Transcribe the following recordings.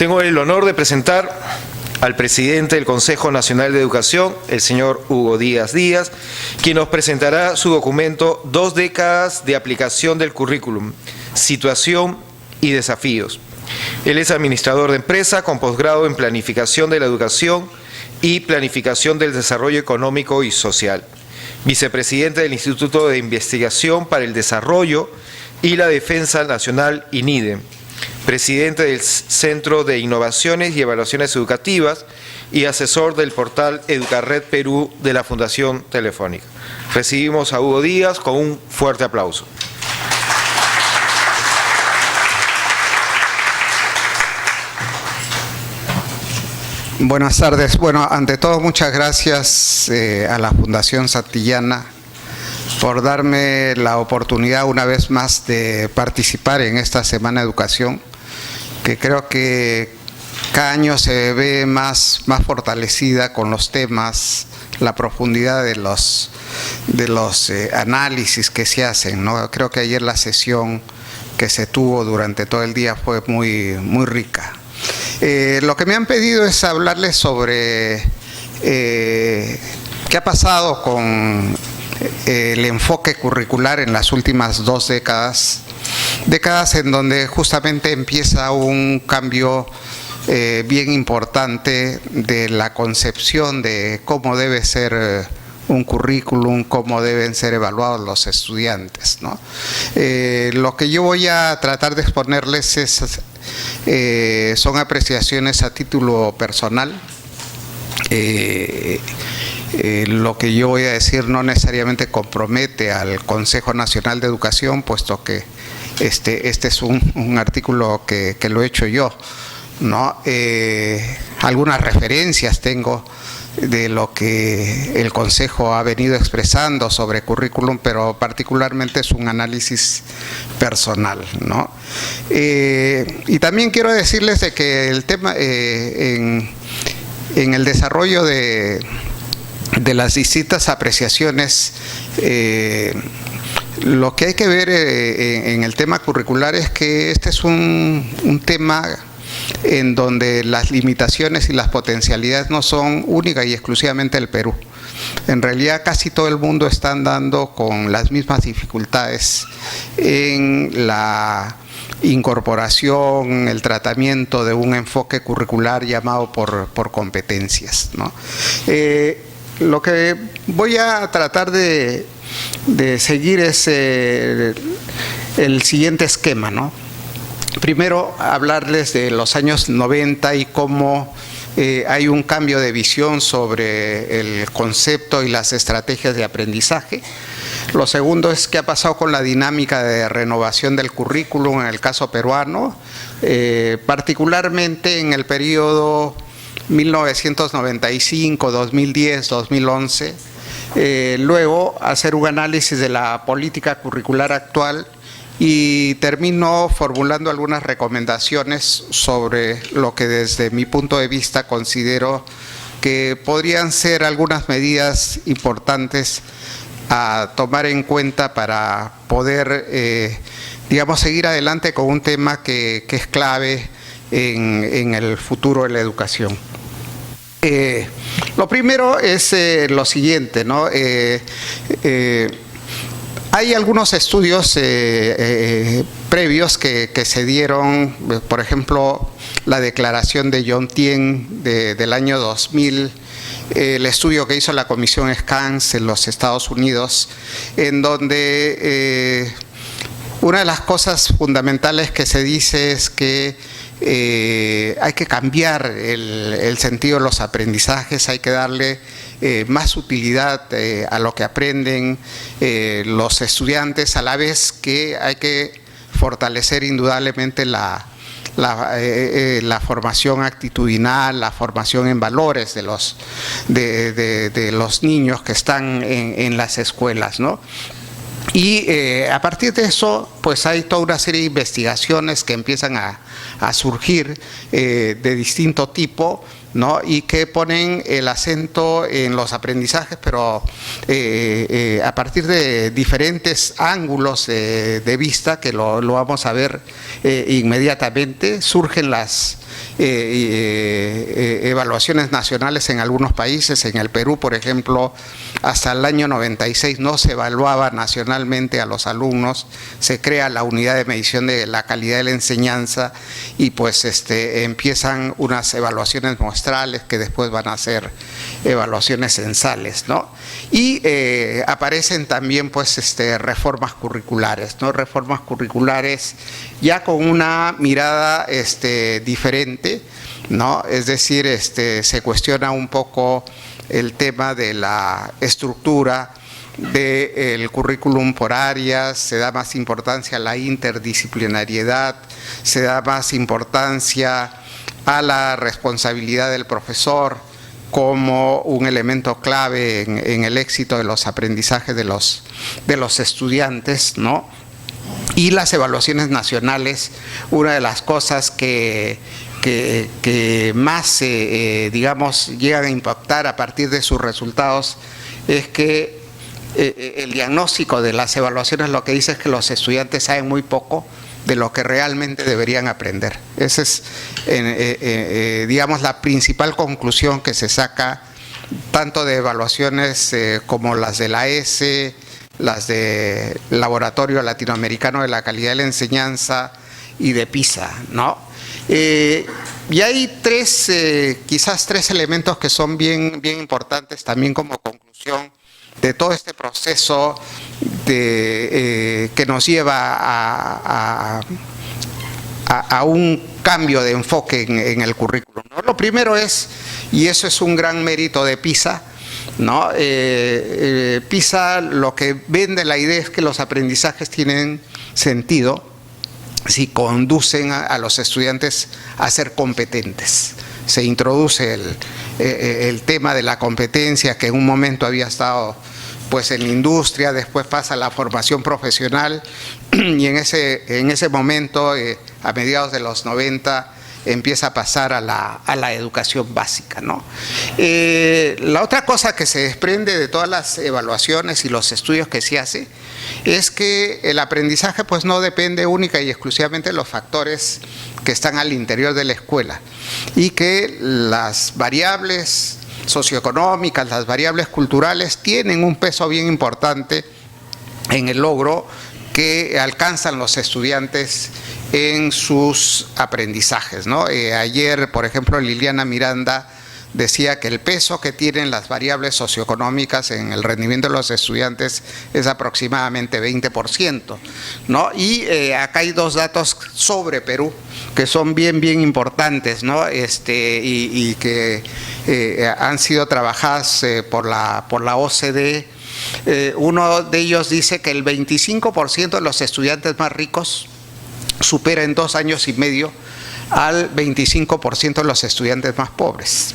Tengo el honor de presentar al presidente del Consejo Nacional de Educación, el señor Hugo Díaz Díaz, quien nos presentará su documento 2 décadas de aplicación del currículum, situación y desafíos. Él es administrador de empresa con posgrado en Planificación de la Educación y Planificación del Desarrollo Económico y Social, vicepresidente del Instituto de Investigación para el Desarrollo y la Defensa Nacional INIDE, presidente del Centro de Innovaciones y Evaluaciones Educativas y asesor del portal Educarred Perú de la Fundación Telefónica. Recibimos a Hugo Díaz con un fuerte aplauso. Buenas tardes. Bueno, ante todo, muchas gracias a la Fundación Santillana por darme la oportunidad una vez más de participar en esta Semana de Educación, que creo que cada año se ve más fortalecida con los temas, la profundidad de los análisis que se hacen, ¿no? Creo que ayer la sesión que se tuvo durante todo el día fue muy rica. Lo que me han pedido es hablarles sobre qué ha pasado con el enfoque curricular en las últimas 2 décadas en donde justamente empieza un cambio bien importante de la concepción de cómo debe ser un currículum, cómo deben ser evaluados los estudiantes, ¿no? Lo que yo voy a tratar de exponerles son apreciaciones a título personal. Lo que yo voy a decir no necesariamente compromete al Consejo Nacional de Educación, puesto que este es un artículo que lo he hecho yo, ¿no? Algunas referencias tengo de lo que el Consejo ha venido expresando sobre currículum, pero particularmente es un análisis personal, ¿no? Y también quiero decirles de que el tema en el desarrollo de las distintas apreciaciones, lo que hay que ver en el tema curricular es que este es un tema en donde las limitaciones y las potencialidades no son únicas y exclusivamente del Perú. En realidad casi todo el mundo está andando con las mismas dificultades en la incorporación, el tratamiento de un enfoque curricular llamado por competencias, ¿no? Lo que voy a tratar de seguir es el siguiente esquema, ¿no? Primero, hablarles de los años 90 y cómo hay un cambio de visión sobre el concepto y las estrategias de aprendizaje. Lo segundo es qué ha pasado con la dinámica de renovación del currículum en el caso peruano, particularmente en el periodo 1995, 2010, 2011. Luego, hacer un análisis de la política curricular actual y termino formulando algunas recomendaciones sobre lo que desde mi punto de vista considero que podrían ser algunas medidas importantes a tomar en cuenta para poder, digamos, seguir adelante con un tema que es clave en el futuro de la educación. Lo primero es lo siguiente, ¿no? Hay algunos estudios previos que se dieron, por ejemplo, la declaración de John Tien del año 2000, el estudio que hizo la Comisión Scans en los Estados Unidos, en donde una de las cosas fundamentales que se dice es que hay que cambiar el sentido de los aprendizajes, hay que darle más utilidad a lo que aprenden los estudiantes, a la vez que hay que fortalecer indudablemente la formación actitudinal, la formación en valores de los niños que están en las escuelas, ¿no? Y a partir de eso, pues hay toda una serie de investigaciones que empiezan a surgir de distinto tipo, ¿no? Y que ponen el acento en los aprendizajes, pero a partir de diferentes ángulos de vista, que lo vamos a ver inmediatamente, surgen las evaluaciones nacionales en algunos países. En el Perú, por ejemplo, hasta el año 96 no se evaluaba nacionalmente a los alumnos, se crea la unidad de medición de la calidad de la enseñanza y pues empiezan unas evaluaciones muestrales que después van a ser evaluaciones censales, ¿no? Y aparecen también pues reformas curriculares, ¿no? Reformas curriculares ya con una mirada diferente, ¿no? Es decir, se cuestiona un poco el tema de la estructura del currículum por áreas, se da más importancia a la interdisciplinariedad, se da más importancia a la responsabilidad del profesor como un elemento clave en el éxito de los aprendizajes de los estudiantes, ¿no? Y las evaluaciones nacionales, una de las cosas que más, digamos, llegan a impactar a partir de sus resultados es que el diagnóstico de las evaluaciones lo que dice es que los estudiantes saben muy poco de lo que realmente deberían aprender. Esa es, digamos, la principal conclusión que se saca tanto de evaluaciones como las de la ESE, las de Laboratorio Latinoamericano de la Calidad de la Enseñanza y de PISA, ¿no? Y hay quizás tres elementos que son bien importantes también como conclusión de todo este proceso que nos lleva a un cambio de enfoque en el currículum, ¿no? Lo primero es, y eso es un gran mérito de PISA, ¿no? PISA lo que vende la idea es que los aprendizajes tienen sentido si conducen a los estudiantes a ser competentes. Se introduce el tema de la competencia que en un momento había estado pues en la industria, después pasa a la formación profesional y en ese momento, a mediados de los 90, empieza a pasar a la educación básica, ¿no? La otra cosa que se desprende de todas las evaluaciones y los estudios que se hace es que el aprendizaje pues no depende única y exclusivamente de los factores que están al interior de la escuela y que las variables socioeconómicas, las variables culturales tienen un peso bien importante en el logro que alcanzan los estudiantes en sus aprendizajes, ¿no? Ayer, por ejemplo, Liliana Miranda decía que el peso que tienen las variables socioeconómicas en el rendimiento de los estudiantes es aproximadamente 20%, ¿no? Y acá hay dos datos sobre Perú que son bien importantes, ¿no? Y que han sido trabajadas por la OCDE. Uno de ellos dice que el 25% de los estudiantes más ricos supera en 2 años y medio al 25% de los estudiantes más pobres,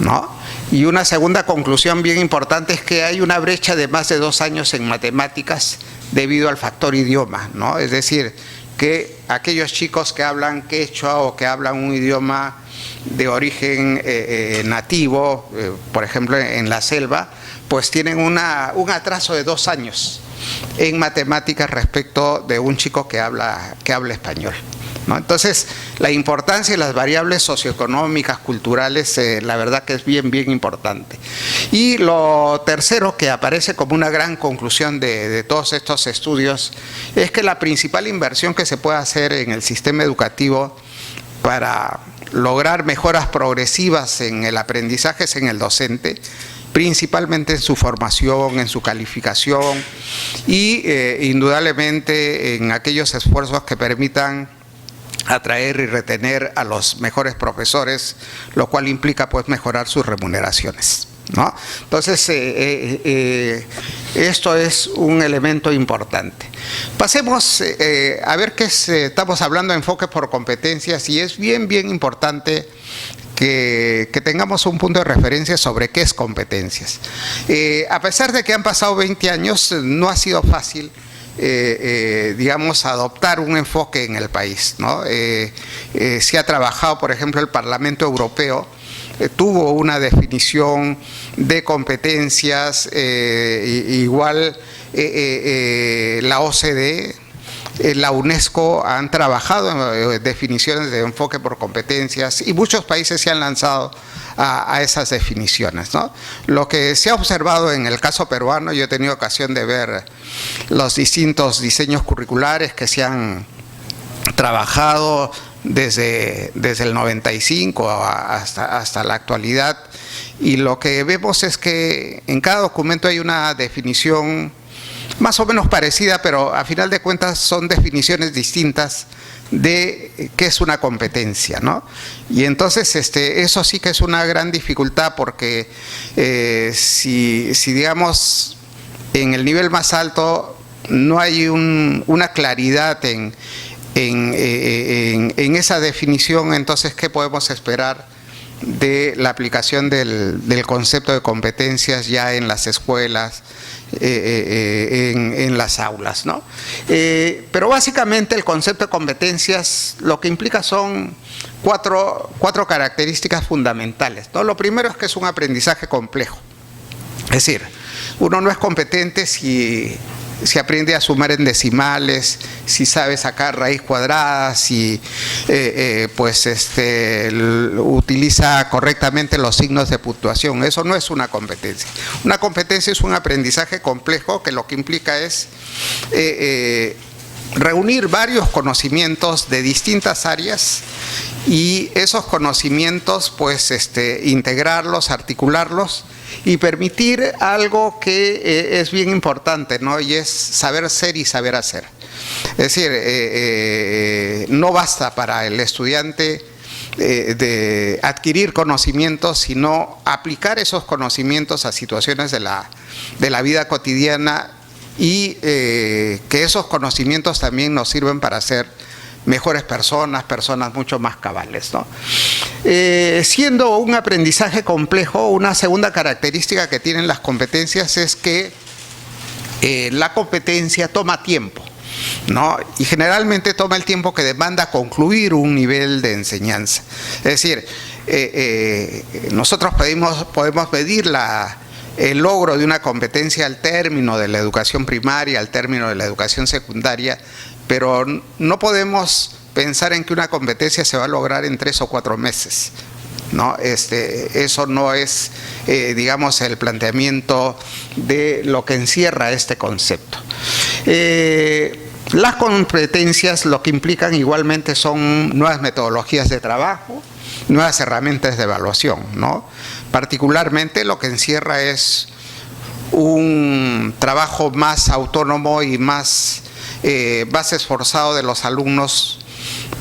¿no? Y una segunda conclusión bien importante es que hay una brecha de más de 2 años en matemáticas debido al factor idioma, ¿no? Es decir, que aquellos chicos que hablan quechua o que hablan un idioma de origen nativo, por ejemplo en la selva, pues tienen un atraso de 2 años en matemáticas respecto de un chico que habla español, ¿no? Entonces, la importancia de las variables socioeconómicas, culturales, la verdad que es bien importante. Y lo tercero que aparece como una gran conclusión de todos estos estudios es que la principal inversión que se puede hacer en el sistema educativo para lograr mejoras progresivas en el aprendizaje es en el docente, principalmente en su formación, en su calificación y indudablemente en aquellos esfuerzos que permitan atraer y retener a los mejores profesores, lo cual implica pues mejorar sus remuneraciones, ¿no? Entonces, esto es un elemento importante. Pasemos a ver qué estamos hablando de enfoque por competencias y es bien importante que tengamos un punto de referencia sobre qué es competencias. A pesar de que han pasado 20 años, no ha sido fácil, digamos, adoptar un enfoque en el país, ¿no? Se ha trabajado, por ejemplo, el Parlamento Europeo tuvo una definición de competencias, igual la OCDE la UNESCO han trabajado en definiciones de enfoque por competencias y muchos países se han lanzado a esas definiciones, ¿no? Lo que se ha observado en el caso peruano, yo he tenido ocasión de ver los distintos diseños curriculares que se han trabajado desde el 95 hasta la actualidad, y lo que vemos es que en cada documento hay una definición más o menos parecida, pero a final de cuentas son definiciones distintas de qué es una competencia, ¿no? Y entonces eso sí que es una gran dificultad, porque si digamos en el nivel más alto no hay una claridad en esa definición, entonces ¿qué podemos esperar de la aplicación del concepto de competencias ya en las escuelas, en las aulas, ¿no? Pero básicamente el concepto de competencias lo que implica son cuatro características fundamentales, ¿no? Lo primero es que es un aprendizaje complejo. Es decir, uno no es competente si aprende a sumar en decimales, si sabe sacar raíz cuadrada, si utiliza correctamente los signos de puntuación. Eso no es una competencia. Una competencia es un aprendizaje complejo que lo que implica es reunir varios conocimientos de distintas áreas, y esos conocimientos pues integrarlos, articularlos y permitir algo que es bien importante, ¿no? Y es saber ser y saber hacer. Es decir, no basta para el estudiante de adquirir conocimientos, sino aplicar esos conocimientos a situaciones de la vida cotidiana, y que esos conocimientos también nos sirven para ser mejores personas mucho más cabales, ¿no? Siendo un aprendizaje complejo, una segunda característica que tienen las competencias es que la competencia toma tiempo, ¿no? Y generalmente toma el tiempo que demanda concluir un nivel de enseñanza. Es decir, nosotros podemos medir el logro de una competencia al término de la educación primaria, al término de la educación secundaria, pero no podemos pensar en que una competencia se va a lograr en 3 o 4 meses, ¿no? Eso no es, digamos, el planteamiento de lo que encierra este concepto. Las competencias lo que implican igualmente son nuevas metodologías de trabajo, nuevas herramientas de evaluación, ¿no? Particularmente lo que encierra es un trabajo más autónomo y más esforzado de los alumnos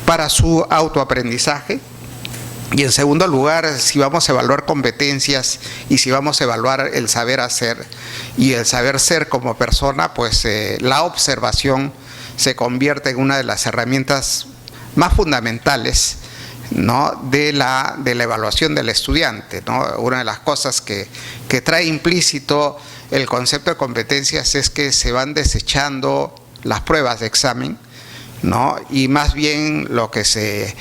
para su autoaprendizaje. Y en segundo lugar, si vamos a evaluar competencias y si vamos a evaluar el saber hacer y el saber ser como persona, pues la observación se convierte en una de las herramientas más fundamentales, ¿no? de la evaluación del estudiante, ¿no? Una de las cosas que trae implícito el concepto de competencias es que se van desechando las pruebas de examen, ¿no? Y más bien lo que se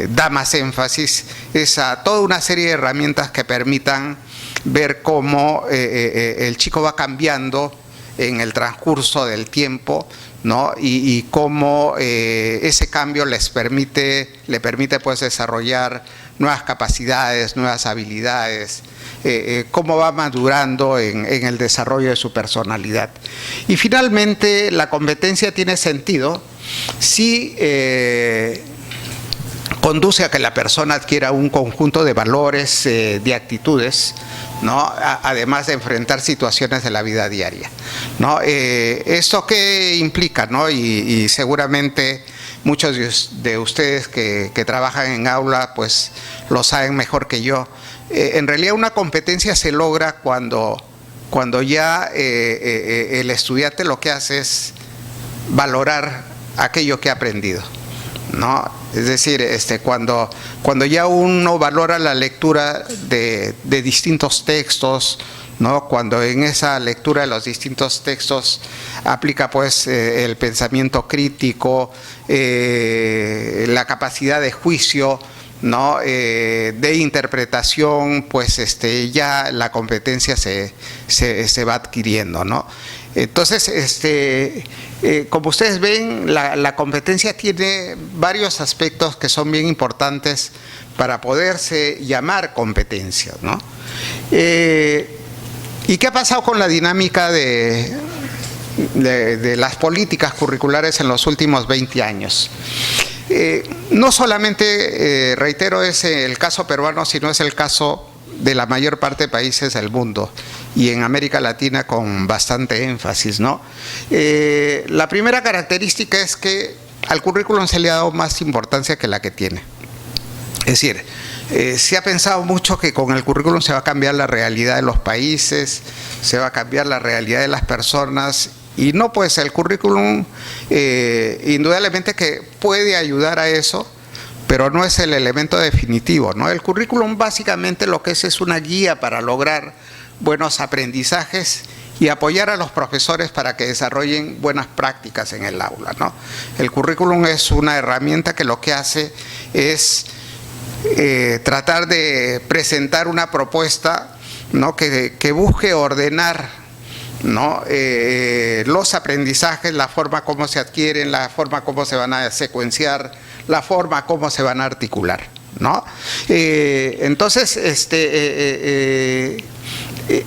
da más énfasis es a toda una serie de herramientas que permitan ver cómo el chico va cambiando en el transcurso del tiempo, ¿no? Y cómo ese cambio le permite pues desarrollar nuevas capacidades, nuevas habilidades, cómo va madurando en el desarrollo de su personalidad. Y finalmente la competencia tiene sentido si conduce a que la persona adquiera un conjunto de valores, de actitudes, ¿no? Además de enfrentar situaciones de la vida diaria, ¿no? ¿Esto qué implica, ¿no? Y seguramente muchos de ustedes que trabajan en aula pues lo saben mejor que yo. En realidad una competencia se logra cuando ya el estudiante lo que hace es valorar aquello que ha aprendido, ¿no? Es decir, cuando ya uno valora la lectura de distintos textos, ¿no? Cuando en esa lectura de los distintos textos aplica pues el pensamiento crítico, la capacidad de juicio, ¿no? De interpretación, pues ya la competencia se va adquiriendo, ¿no? Entonces, como ustedes ven, la competencia tiene varios aspectos que son bien importantes para poderse llamar competencia, ¿no? ¿Y qué ha pasado con la dinámica de las políticas curriculares en los últimos 20 años? No solamente, reitero, es el caso peruano, sino es el caso de la mayor parte de países del mundo y en América Latina con bastante énfasis, ¿no? La primera característica es que al currículum se le ha dado más importancia que la que tiene. Es decir, se ha pensado mucho que con el currículum se va a cambiar la realidad de los países, se va a cambiar la realidad de las personas, y no, pues el currículum indudablemente que puede ayudar a eso, pero no es el elemento definitivo, ¿no? El currículum básicamente lo que es una guía para lograr buenos aprendizajes y apoyar a los profesores para que desarrollen buenas prácticas en el aula, ¿no? El currículum es una herramienta que lo que hace es tratar de presentar una propuesta, ¿no?, que busque ordenar, ¿no?, los aprendizajes, la forma como se adquieren, la forma como se van a secuenciar, la forma como se van a articular, ¿no? Entonces,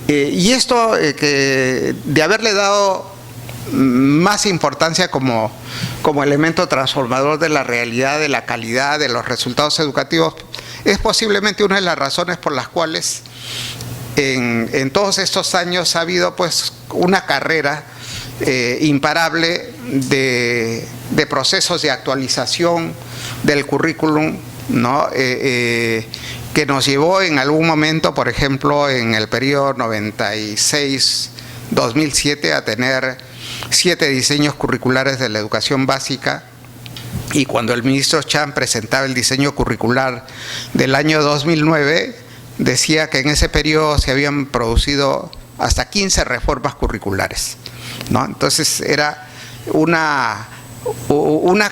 y esto que de haberle dado más importancia como elemento transformador de la realidad, de la calidad, de los resultados educativos, es posiblemente una de las razones por las cuales en todos estos años ha habido pues una carrera imparable de procesos de actualización del currículum, ¿no? Que nos llevó en algún momento, por ejemplo, en el periodo 96-2007 a tener 7 diseños curriculares de la educación básica, y cuando el ministro Cham presentaba el diseño curricular del año 2009, decía que en ese periodo se habían producido hasta 15 reformas curriculares, ¿no? Entonces era una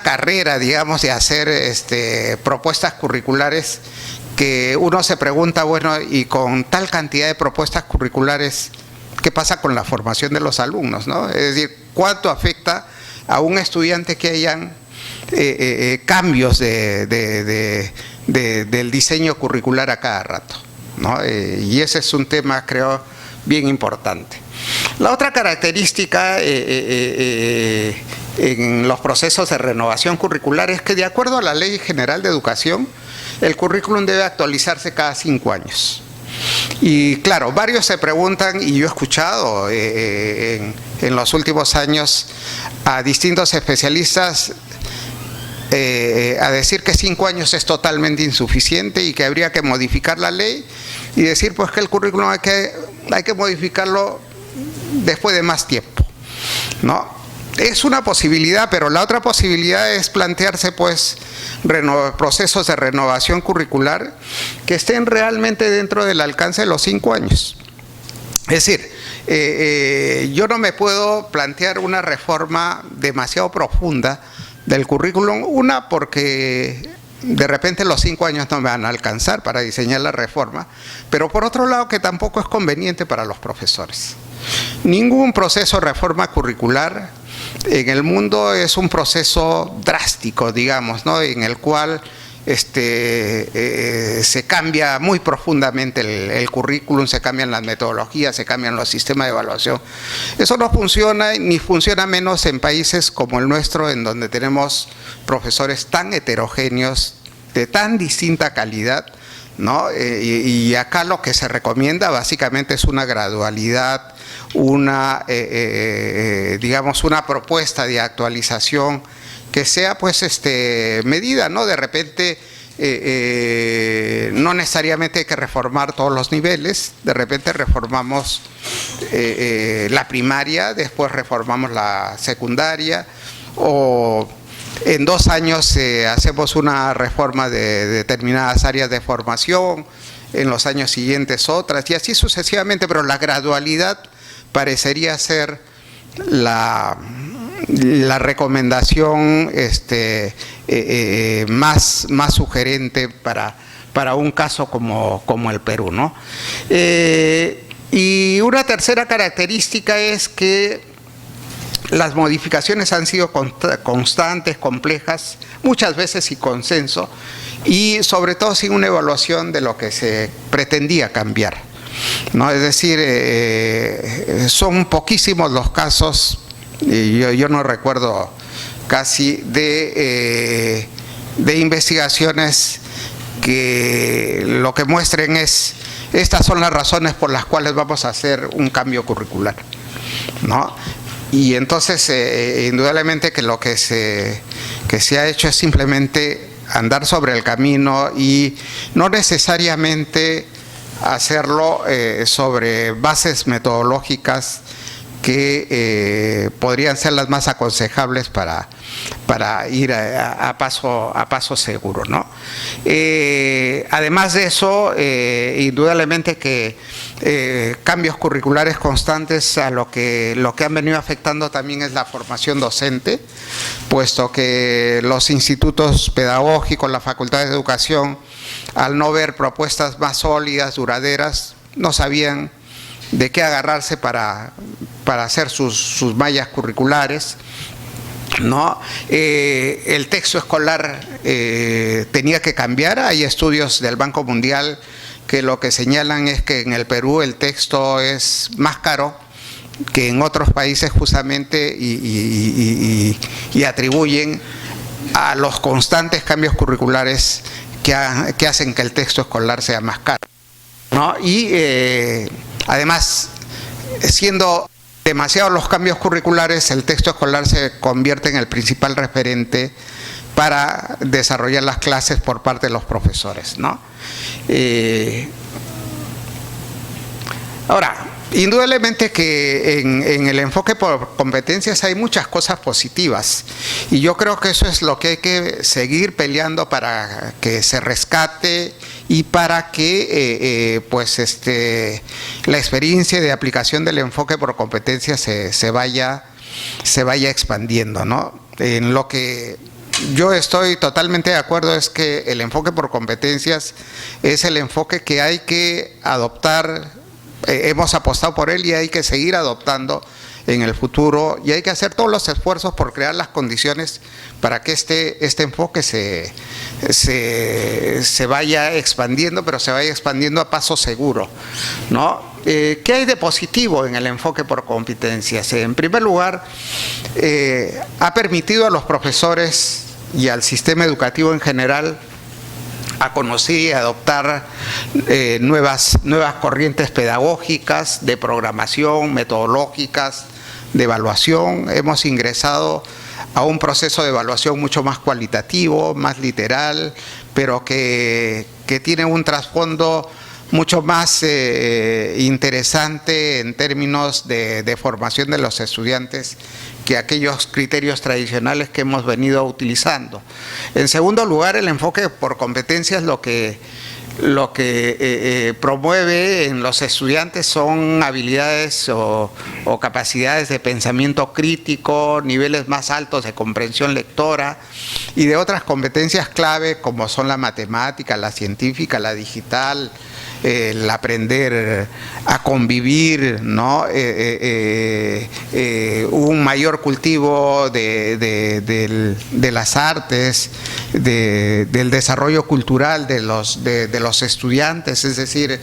carrera, digamos, de hacer propuestas curriculares que uno se pregunta, bueno, y con tal cantidad de propuestas curriculares, ¿qué pasa con la formación de los alumnos, ¿no? Es decir, ¿cuánto afecta a un estudiante que hayan cambios del diseño curricular a cada rato, ¿no? Y ese es un tema, creo, bien importante. La otra característica en los procesos de renovación curricular es que, de acuerdo a la Ley General de Educación, el currículum debe actualizarse cada 5 años. Y claro, varios se preguntan, y yo he escuchado en los últimos años a distintos especialistas a decir que 5 años es totalmente insuficiente y que habría que modificar la ley, y decir pues que el currículum hay que modificarlo después de más tiempo, ¿no? Es una posibilidad, pero la otra posibilidad es plantearse pues procesos de renovación curricular que estén realmente dentro del alcance de los 5 años. Es decir, yo no me puedo plantear una reforma demasiado profunda del currículum, una porque de repente los 5 años no me van a alcanzar para diseñar la reforma, pero por otro lado que tampoco es conveniente para los profesores. Ningún proceso de reforma curricular en el mundo es un proceso drástico, digamos, ¿no?, en el cual se cambia muy profundamente el currículum, se cambian las metodologías, se cambian los sistemas de evaluación. Eso no funciona, ni funciona menos en países como el nuestro, en donde tenemos profesores tan heterogéneos, de tan distinta calidad, ¿no? Y acá lo que se recomienda básicamente es una gradualidad, digamos, una propuesta de actualización que sea pues medida, ¿no? De repente no necesariamente hay que reformar todos los niveles, de repente reformamos la primaria, después reformamos la secundaria, o en 2 años hacemos una reforma de determinadas áreas de formación, en los años siguientes otras, y así sucesivamente, pero la gradualidad parecería ser la recomendación más sugerente para un caso como el Perú, ¿no? Y una tercera característica es que Las modificaciones han sido constantes, complejas, muchas veces sin consenso y sobre todo sin una evaluación de lo que se pretendía cambiar, ¿no? Es decir, son poquísimos los casos, yo no recuerdo casi, de investigaciones que lo que muestren es: estas son las razones por las cuales vamos a hacer un cambio curricular, ¿no? Y entonces, indudablemente que lo que se ha hecho es simplemente andar sobre el camino y no necesariamente hacerlo sobre bases metodológicas que podrían ser las más aconsejables para ir a paso seguro, ¿no? Además de eso, indudablemente que cambios curriculares constantes a lo que han venido afectando también es la formación docente, puesto que los institutos pedagógicos, las facultades de educación, al no ver propuestas más sólidas, duraderas, no sabían de qué agarrarse para hacer sus mallas curriculares, ¿no? El texto escolar tenía que cambiar. Hay estudios del Banco Mundial que lo que señalan es que en el Perú el texto es más caro que en otros países, justamente, y atribuyen a los constantes cambios curriculares que hacen que el texto escolar sea más caro, ¿no? Y además, siendo demasiados los cambios curriculares, el texto escolar se convierte en el principal referente para desarrollar las clases por parte de los profesores, ¿no? Ahora, indudablemente que en el enfoque por competencias hay muchas cosas positivas y yo creo que eso es lo que hay que seguir peleando para que se rescate y para que la experiencia de aplicación del enfoque por competencias se vaya expandiendo, ¿no? En lo que yo estoy totalmente de acuerdo es que el enfoque por competencias es el enfoque que hay que adoptar. Hemos apostado por él y hay que seguir adoptando en el futuro y hay que hacer todos los esfuerzos por crear las condiciones para que este enfoque se vaya expandiendo, pero se vaya expandiendo a paso seguro, ¿no? ¿Qué hay de positivo en el enfoque por competencias? En primer lugar, ha permitido a los profesores y al sistema educativo en general a conocer y adoptar nuevas corrientes pedagógicas, de programación, metodológicas, de evaluación. Hemos ingresado a un proceso de evaluación mucho más cualitativo, más literal, pero que tiene un trasfondo mucho más interesante en términos de formación de los estudiantes que aquellos criterios tradicionales que hemos venido utilizando. En segundo lugar, el enfoque por competencias lo que promueve en los estudiantes son habilidades o capacidades de pensamiento crítico, niveles más altos de comprensión lectora y de otras competencias clave como son la matemática, la científica, la digital, el aprender a convivir, ¿no? Un mayor cultivo de las artes, del desarrollo cultural de los estudiantes, es decir,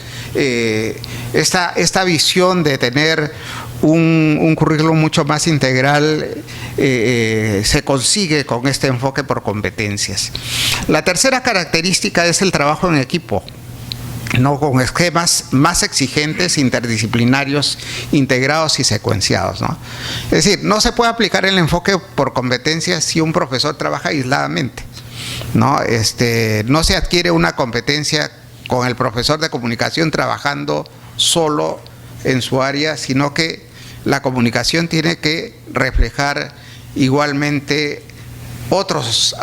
esta visión de tener un currículum mucho más integral se consigue con este enfoque por competencias. La tercera característica es el trabajo en equipo, ¿no? Con esquemas más exigentes, interdisciplinarios, integrados y secuenciados, ¿no? Es decir, no se puede aplicar el enfoque por competencias si un profesor trabaja aisladamente, ¿no? No se adquiere una competencia con el profesor de comunicación trabajando solo en su área, sino que la comunicación tiene que reflejar igualmente otros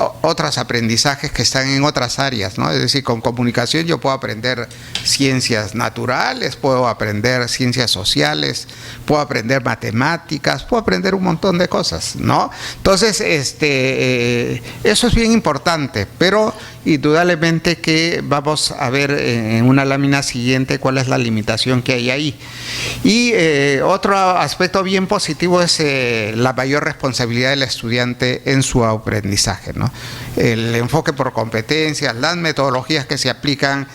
aprendizajes que están en otras áreas, ¿no? Es decir, con comunicación yo puedo aprender ciencias naturales, puedo aprender ciencias sociales, puedo aprender matemáticas, puedo aprender un montón de cosas, ¿no? Entonces, eso es bien importante, pero indudablemente que vamos a ver en una lámina siguiente cuál es la limitación que hay ahí. Y otro aspecto bien positivo es la mayor responsabilidad del estudiante en su aprendizaje, ¿no? El enfoque por competencias, las metodologías que se aplican,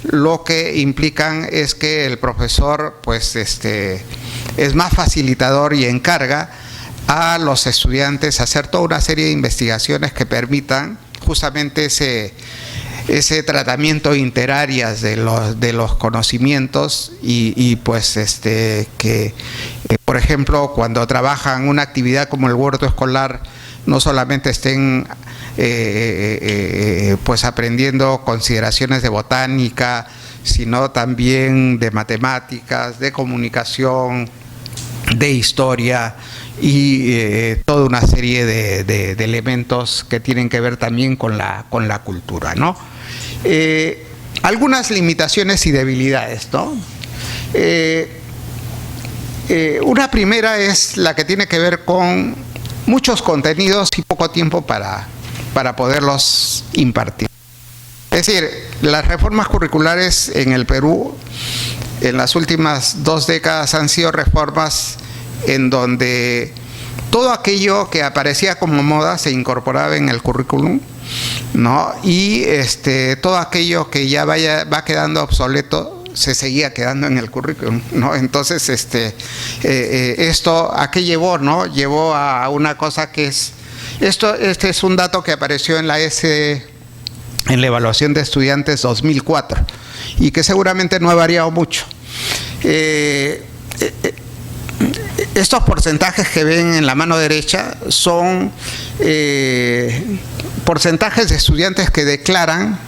lo que implican es que el profesor pues es más facilitador y encarga a los estudiantes hacer toda una serie de investigaciones que permitan justamente ese tratamiento interáreas de los conocimientos y pues que por ejemplo cuando trabajan una actividad como el huerto escolar no solamente estén pues aprendiendo consideraciones de botánica, sino también de matemáticas, de comunicación, de historia y toda una serie de elementos que tienen que ver también con la cultura, ¿no? Algunas limitaciones y debilidades, ¿no? Una primera es la que tiene que ver con muchos contenidos y poco tiempo para poderlos impartir. Es decir, las reformas curriculares en el Perú en las últimas 2 décadas han sido reformas en donde todo aquello que aparecía como moda se incorporaba en el currículum, ¿no? Y todo aquello que ya va quedando obsoleto se seguía quedando en el currículum, ¿no? Entonces, esto, ¿a qué llevó, no? Llevó a una cosa que es, este es un dato que apareció en la en la evaluación de estudiantes 2004 y que seguramente no ha variado mucho. Estos porcentajes que ven en la mano derecha son porcentajes de estudiantes que declaran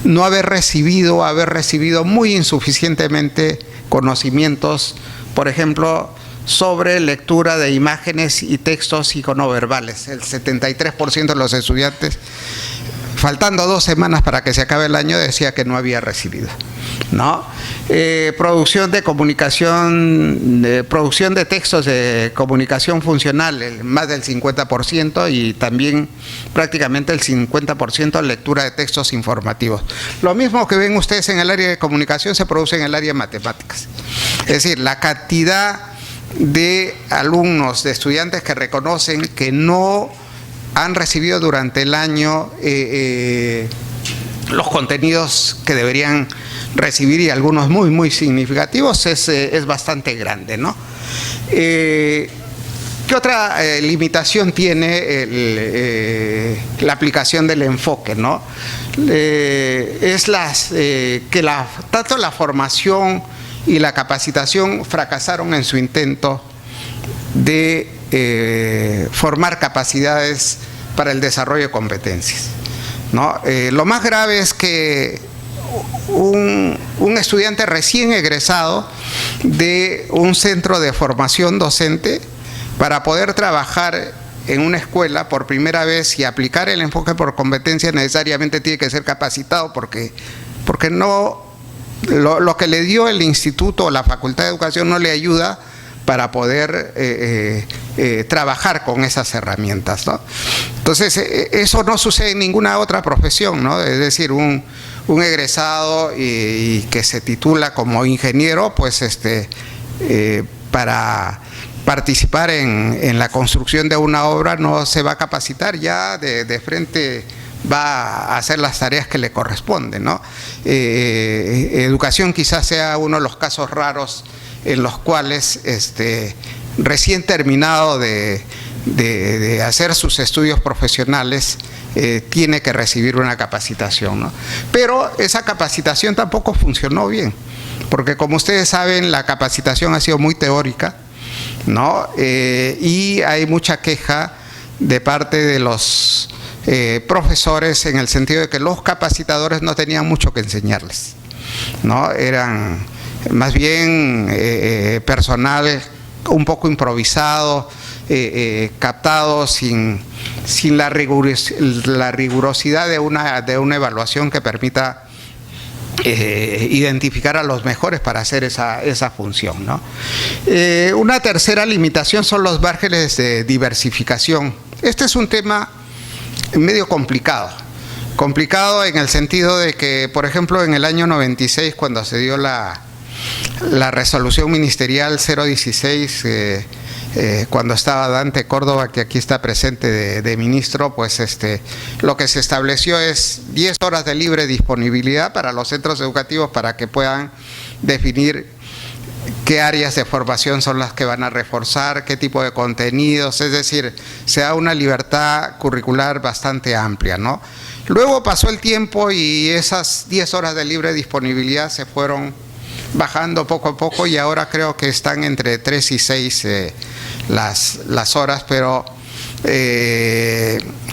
no haber recibido muy insuficientemente conocimientos, por ejemplo, sobre lectura de imágenes y textos iconoverbales. El 73% de los estudiantes, faltando 2 semanas para que se acabe el año, decía que no había recibido, ¿no? Producción de comunicación, producción de textos de comunicación funcional, más del 50%, y también prácticamente el 50% lectura de textos informativos. Lo mismo que ven ustedes en el área de comunicación se produce en el área de matemáticas. Es decir, la cantidad de alumnos, de estudiantes que reconocen que no han recibido durante el año los contenidos que deberían recibir, y algunos muy significativos, es bastante grande, ¿no? ¿Qué otra limitación tiene la aplicación del enfoque, ¿no? Es que tanto la formación y la capacitación fracasaron en su intento de formar capacidades para el desarrollo de competencias, ¿no? Lo más grave es que un estudiante recién egresado de un centro de formación docente, para poder trabajar en una escuela por primera vez y aplicar el enfoque por competencia, necesariamente tiene que ser capacitado, porque no, lo que le dio el instituto o la Facultad de Educación no le ayuda para poder trabajar con esas herramientas, ¿no? Entonces, eso no sucede en ninguna otra profesión, ¿no? Es decir, un egresado y que se titula como ingeniero, pues para participar en la construcción de una obra no se va a capacitar, ya de frente va a hacer las tareas que le corresponden, ¿no? Educación quizás sea uno de los casos raros en los cuales recién terminado de hacer sus estudios profesionales tiene que recibir una capacitación, ¿no? Pero esa capacitación tampoco funcionó bien, porque como ustedes saben, la capacitación ha sido muy teórica, ¿no? Y hay mucha queja de parte de los profesores, en el sentido de que los capacitadores no tenían mucho que enseñarles, ¿no? Eran más bien personal un poco improvisado, captado sin sin la rigurosidad de una evaluación que permita identificar a los mejores para hacer esa función, ¿no? Una tercera limitación son los márgenes de diversificación. Este es un tema medio complicado en el sentido de que, por ejemplo, en el año 96, cuando se dio la resolución ministerial 016, cuando estaba Dante Córdoba, que aquí está presente de ministro, pues lo que se estableció es 10 horas de libre disponibilidad para los centros educativos para que puedan definir qué áreas de formación son las que van a reforzar, qué tipo de contenidos, es decir, se da una libertad curricular bastante amplia, ¿no? Luego pasó el tiempo y esas 10 horas de libre disponibilidad se fueron bajando poco a poco y ahora creo que están entre 3 y 6 las horas, pero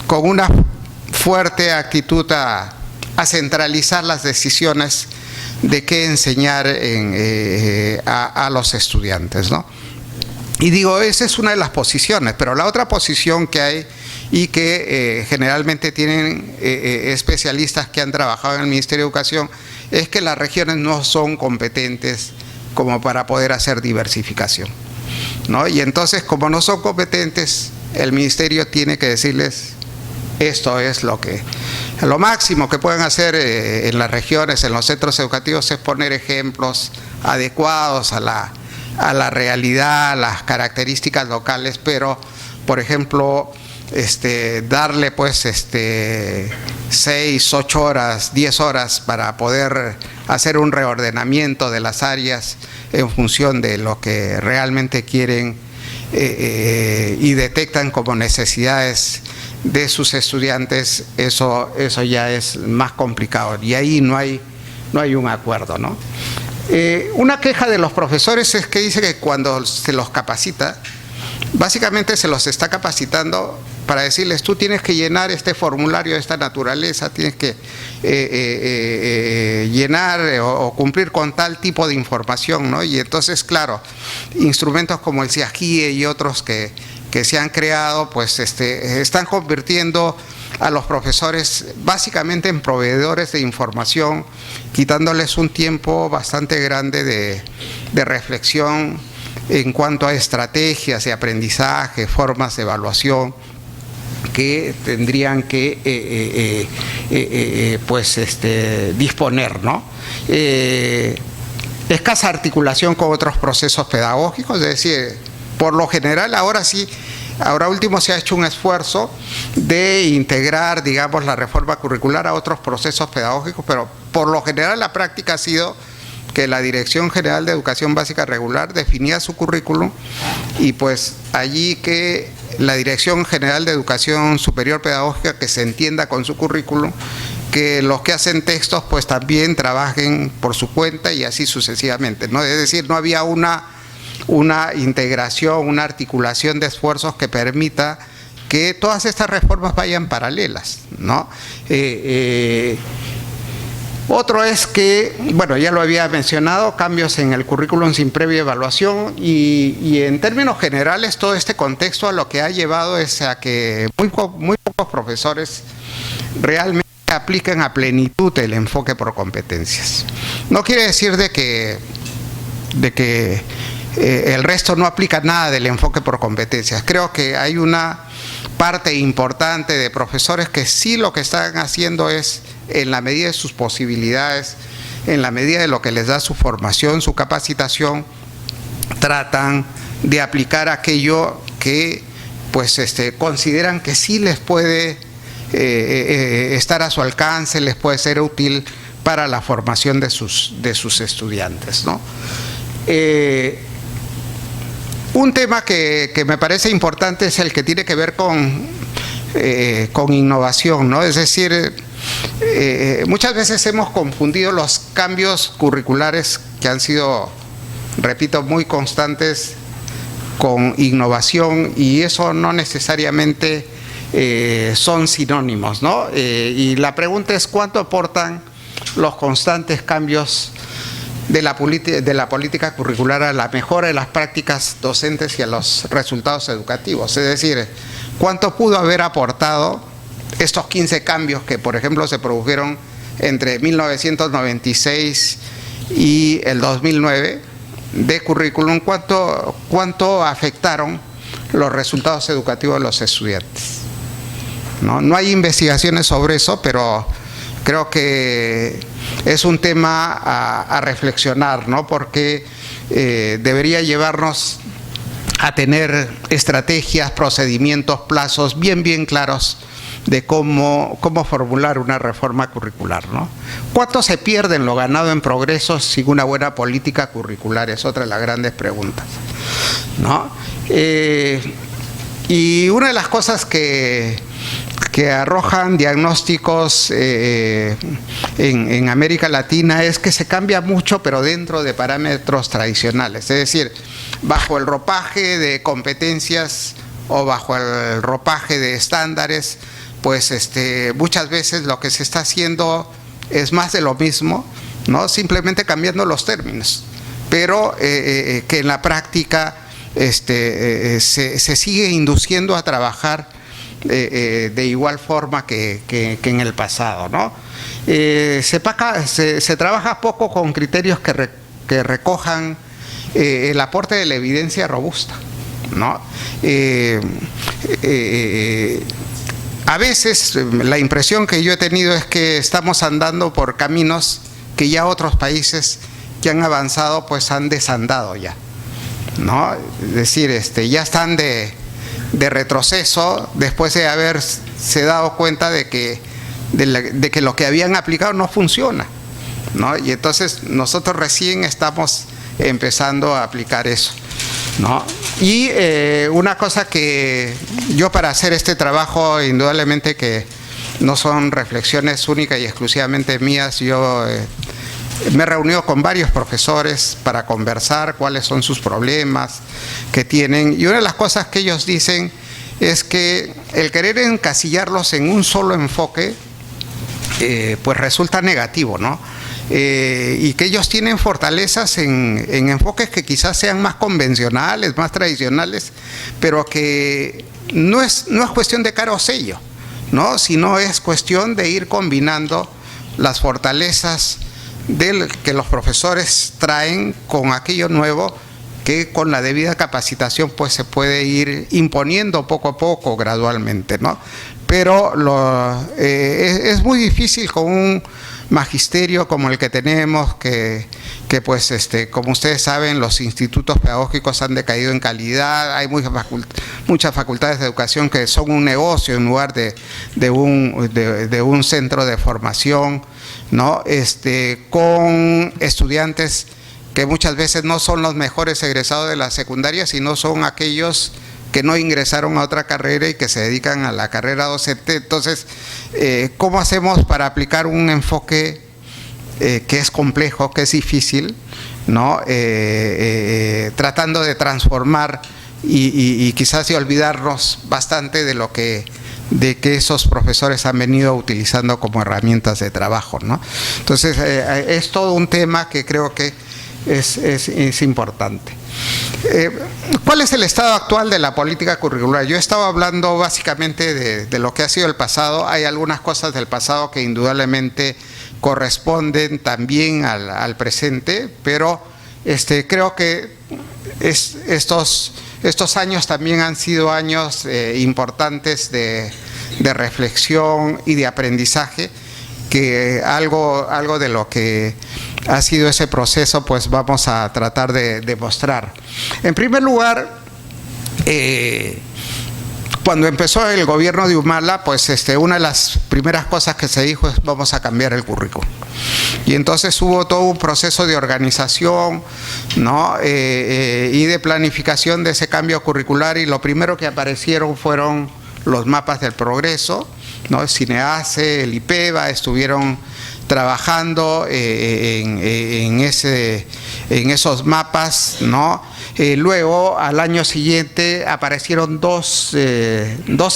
con una fuerte actitud a centralizar las decisiones de qué enseñar a los estudiantes, ¿no? Y digo, esa es una de las posiciones, pero la otra posición que hay y que generalmente tienen especialistas que han trabajado en el Ministerio de Educación es que las regiones no son competentes como para poder hacer diversificación, ¿no? Y entonces, como no son competentes, el Ministerio tiene que decirles, esto es lo máximo que pueden hacer en las regiones, en los centros educativos, es poner ejemplos adecuados a la realidad, a las características locales, pero, por ejemplo, darle pues 6, 8 horas, 10 horas para poder hacer un reordenamiento de las áreas en función de lo que realmente quieren y detectan como necesidades de sus estudiantes, eso ya es más complicado y ahí no hay un acuerdo, ¿no? Una queja de los profesores es que dice que cuando se los capacita, básicamente se los está capacitando para decirles, tú tienes que llenar este formulario de esta naturaleza, tienes que llenar o cumplir con tal tipo de información, ¿no? Y entonces, claro, instrumentos como el CIAGIE y otros que se han creado, pues están convirtiendo a los profesores básicamente en proveedores de información, quitándoles un tiempo bastante grande de reflexión en cuanto a estrategias de aprendizaje, formas de evaluación que tendrían que disponer, ¿no? Escasa articulación con otros procesos pedagógicos, es decir, por lo general ahora último se ha hecho un esfuerzo de integrar, digamos, la reforma curricular a otros procesos pedagógicos, pero por lo general la práctica ha sido que la Dirección General de Educación Básica Regular definía su currículum y pues allí que la Dirección General de Educación Superior Pedagógica que se entienda con su currículum, que los que hacen textos pues también trabajen por su cuenta y así sucesivamente, ¿no? Es decir, no había una integración, una articulación de esfuerzos que permita que todas estas reformas vayan paralelas, ¿no? Otro es que, bueno, ya lo había mencionado, cambios en el currículum sin previa evaluación y en términos generales todo este contexto a lo que ha llevado es a que muy pocos profesores realmente aplican a plenitud el enfoque por competencias. No quiere decir de que el resto no aplica nada del enfoque por competencias. Creo que hay una parte importante de profesores que sí lo que están haciendo es, en la medida de sus posibilidades, en la medida de lo que les da su formación, su capacitación, tratan de aplicar aquello que pues consideran que sí les puede estar a su alcance, les puede ser útil para la formación de sus estudiantes, ¿no? Un tema que me parece importante es el que tiene que ver con innovación, ¿no? Es decir, muchas veces hemos confundido los cambios curriculares que han sido, repito, muy constantes con innovación y eso no necesariamente son sinónimos, ¿no? Y la pregunta es ¿cuánto aportan los constantes cambios de la política curricular a la mejora de las prácticas docentes y a los resultados educativos? Es decir, ¿Cuánto pudo haber aportado estos 15 cambios que, por ejemplo, se produjeron entre 1996 y el 2009 de currículum? ¿Cuánto afectaron los resultados educativos de los estudiantes? No hay investigaciones sobre eso, pero creo que es un tema a reflexionar, ¿no? Porque debería llevarnos a tener estrategias, procedimientos, plazos bien claros de cómo formular una reforma curricular, ¿no? ¿Cuánto se pierde en lo ganado en progresos sin una buena política curricular? Es otra de las grandes preguntas, ¿no? Y una de las cosas que arrojan diagnósticos en América Latina es que se cambia mucho, pero dentro de parámetros tradicionales, es decir, bajo el ropaje de competencias o bajo el ropaje de estándares, pues muchas veces lo que se está haciendo es más de lo mismo, ¿no? Simplemente cambiando los términos, pero que en la práctica se sigue induciendo a trabajar de igual forma que en el pasado, ¿no? Se trabaja poco con criterios que recojan el aporte de la evidencia robusta, ¿no? A veces la impresión que yo he tenido es que estamos andando por caminos que ya otros países que han avanzado pues han desandado ya, ¿no? Es decir, ya están de retroceso después de haberse dado cuenta de que lo que habían aplicado no funciona, ¿no? Y entonces nosotros recién estamos empezando a aplicar eso, ¿no? Y una cosa que yo, para hacer este trabajo, indudablemente que no son reflexiones únicas y exclusivamente mías, yo me he reunido con varios profesores para conversar cuáles son sus problemas que tienen, y una de las cosas que ellos dicen es que el querer encasillarlos en un solo enfoque pues resulta negativo, ¿no? Y que ellos tienen fortalezas en enfoques que quizás sean más convencionales, más tradicionales, pero que no es cuestión de cara o sello, ¿no? Sino es cuestión de ir combinando las fortalezas que los profesores traen con aquello nuevo que con la debida capacitación pues se puede ir imponiendo poco a poco, gradualmente, ¿no? Pero es muy difícil con un magisterio como el que tenemos, que pues como ustedes saben, los institutos pedagógicos han decaído en calidad, hay muchas facultades de educación que son un negocio en lugar de un centro de formación, ¿no? Con estudiantes que muchas veces no son los mejores egresados de la secundaria, sino son aquellos que no ingresaron a otra carrera y que se dedican a la carrera docente. Entonces, ¿cómo hacemos para aplicar un enfoque que es complejo, que es difícil, ¿no? Tratando de transformar y quizás de olvidarnos bastante de que esos profesores han venido utilizando como herramientas de trabajo, ¿no? Entonces, es todo un tema que creo que es importante. ¿Cuál es el estado actual de la política curricular? Yo he estado hablando básicamente de lo que ha sido el pasado. Hay algunas cosas del pasado que indudablemente corresponden también al presente, pero creo que estos años también han sido años importantes de reflexión y de aprendizaje, que algo de lo que ha sido ese proceso pues vamos a tratar de demostrar. En primer lugar, cuando empezó el gobierno de Humala, pues una de las primeras cosas que se dijo es: vamos a cambiar el currículum. Y entonces hubo todo un proceso de organización, ¿no? Y de planificación de ese cambio curricular, y lo primero que aparecieron fueron los mapas del progreso, ¿no? El CINEACE, el IPEVA estuvieron trabajando en esos mapas, ¿no? Luego, al año siguiente, aparecieron dos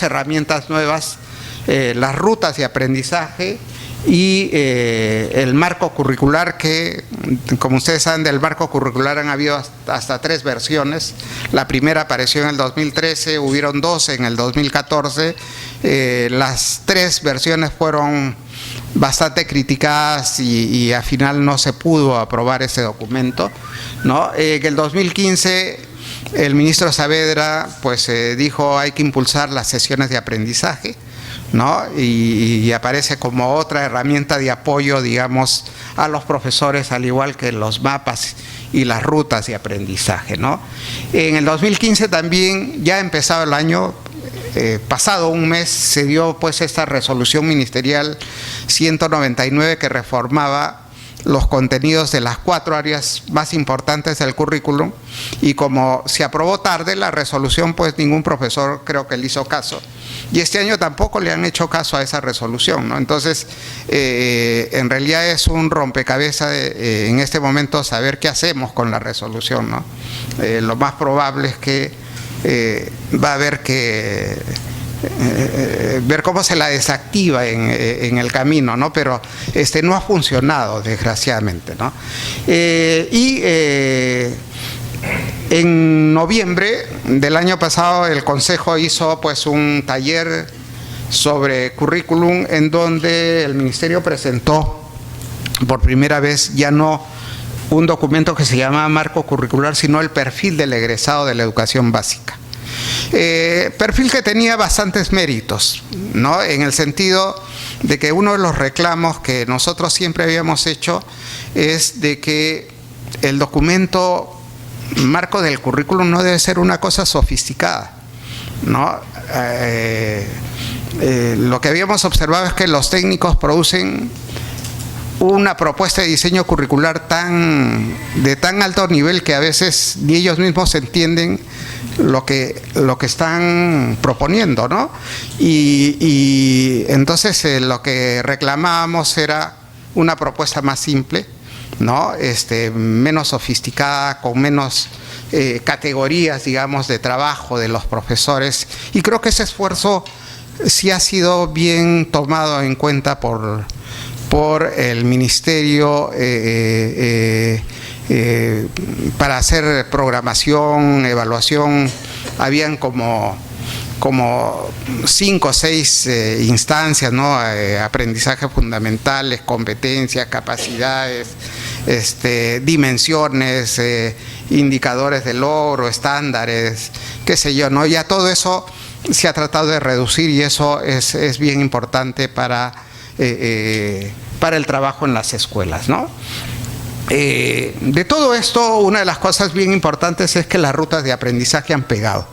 herramientas nuevas, las rutas de aprendizaje y el marco curricular, que como ustedes saben, del marco curricular han habido hasta 3 versiones. La primera apareció en el 2013, hubieron 2 en el 2014. Las 3 versiones fueron bastante criticadas y al final no se pudo aprobar ese documento, ¿no? En el 2015 el ministro Saavedra pues dijo hay que impulsar las sesiones de aprendizaje, ¿no? Y aparece como otra herramienta de apoyo, digamos, a los profesores, al igual que los mapas y las rutas de aprendizaje, ¿no? En el 2015 también, ya empezado el año, pasado un mes, se dio pues esta resolución ministerial 199 que reformaba los contenidos de las 4 áreas más importantes del currículum, y como se aprobó tarde la resolución, pues ningún profesor creo que le hizo caso, y este año tampoco le han hecho caso a esa resolución, ¿no? Entonces en realidad es un rompecabezas en este momento saber qué hacemos con la resolución, ¿no? Lo más probable es que va a haber que ver cómo se la desactiva en el camino, ¿no? Pero no ha funcionado, desgraciadamente, ¿no? En noviembre del año pasado el Consejo hizo pues un taller sobre currículum en donde el Ministerio presentó por primera vez ya no un documento que se llama marco curricular, sino el perfil del egresado de la educación básica. Perfil que tenía bastantes méritos, ¿no? En el sentido de que uno de los reclamos que nosotros siempre habíamos hecho es de que el documento marco del currículum no debe ser una cosa sofisticada, ¿no? Lo que habíamos observado es que los técnicos producen una propuesta de diseño curricular de tan alto nivel que a veces ni ellos mismos entienden lo que están proponiendo, ¿no? Y entonces lo que reclamábamos era una propuesta más simple, ¿no? Menos sofisticada, con menos categorías, digamos, de trabajo de los profesores, y creo que ese esfuerzo sí ha sido bien tomado en cuenta por el Ministerio para hacer programación, evaluación. Habían como 5 o 6 instancias, ¿no? Aprendizaje fundamentales, competencias, capacidades, dimensiones, indicadores de logro, estándares, qué sé yo, ¿no? Ya todo eso se ha tratado de reducir, y eso es bien importante para el trabajo en las escuelas, ¿no? De todo esto, una de las cosas bien importantes es que las rutas de aprendizaje han pegado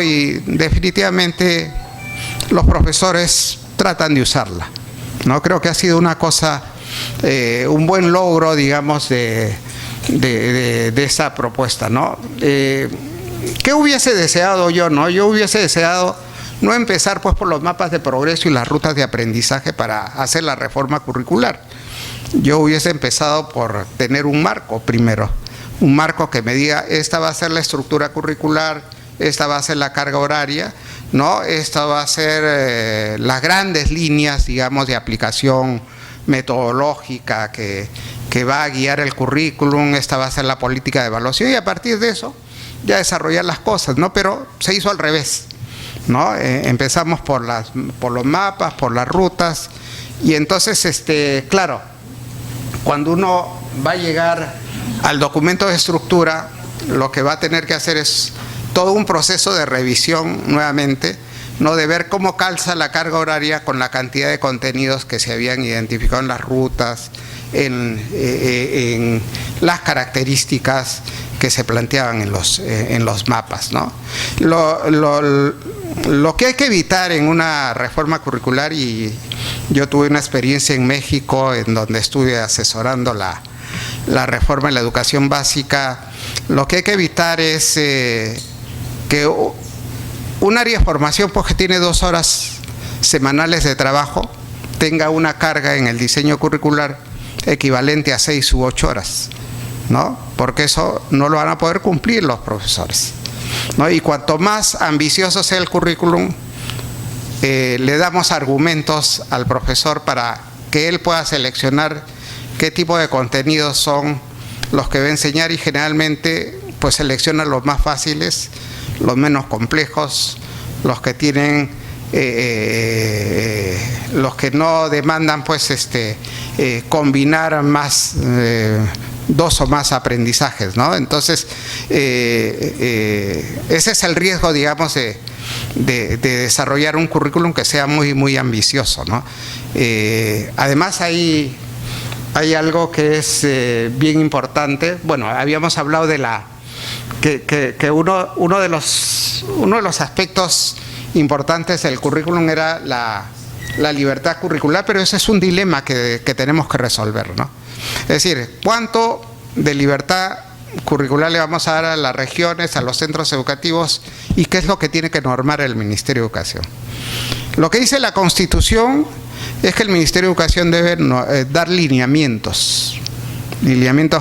y definitivamente los profesores tratan de usarla, ¿no? Creo que ha sido una cosa, un buen logro, digamos, de esa propuesta, ¿no? ¿Qué hubiese deseado yo, no? Yo hubiese deseado no empezar pues por los mapas de progreso y las rutas de aprendizaje para hacer la reforma curricular. Yo hubiese empezado por tener un marco primero, un marco que me diga, esta va a ser la estructura curricular, esta va a ser la carga horaria, ¿no? Esta va a ser las grandes líneas, digamos, de aplicación metodológica que va a guiar el currículum, esta va a ser la política de evaluación, y a partir de eso ya desarrollar las cosas, ¿no? Pero se hizo al revés, ¿no? Empezamos por los mapas, por las rutas, y entonces, claro, cuando uno va a llegar al documento de estructura, lo que va a tener que hacer es todo un proceso de revisión nuevamente, ¿no? De ver cómo calza la carga horaria con la cantidad de contenidos que se habían identificado en las rutas, en las características que se planteaban en los mapas, ¿no? Lo que hay que evitar en una reforma curricular, y yo tuve una experiencia en México en donde estuve asesorando la reforma en la educación básica, lo que hay que evitar es que un área de formación, pues, que tiene 2 horas semanales de trabajo, tenga una carga en el diseño curricular equivalente a 6 u 8 horas, ¿no? Porque eso no lo van a poder cumplir los profesores, ¿no? Y cuanto más ambicioso sea el currículum, le damos argumentos al profesor para que él pueda seleccionar qué tipo de contenidos son los que va a enseñar, y generalmente pues selecciona los más fáciles, los menos complejos, los que tienen los que no demandan pues combinar más dos o más aprendizajes, ¿no? Entonces ese es el riesgo, digamos, de desarrollar un currículum que sea muy ambicioso, ¿no? Además hay algo que es bien importante. Bueno, habíamos hablado de que uno de los aspectos importantes del currículum era la libertad curricular, pero ese es un dilema que tenemos que resolver, ¿no? Es decir, ¿cuánto de libertad curricular le vamos a dar a las regiones, a los centros educativos, y qué es lo que tiene que normar el Ministerio de Educación? Lo que dice la Constitución es que el Ministerio de Educación debe dar lineamientos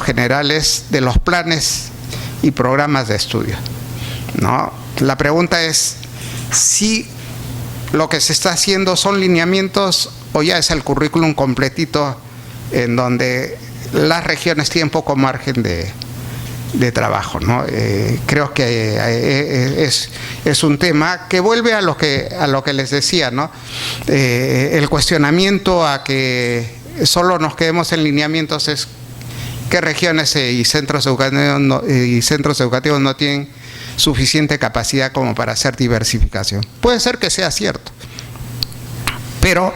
generales de los planes y programas de estudio, ¿no? La pregunta es si lo que se está haciendo son lineamientos o ya es el currículum completito en donde las regiones tienen poco margen de trabajo, ¿no? Creo que es un tema que vuelve a lo que les decía, ¿no? El cuestionamiento a que solo nos quedemos en lineamientos es qué regiones y centros educativos no tienen suficiente capacidad como para hacer diversificación. Puede ser que sea cierto, pero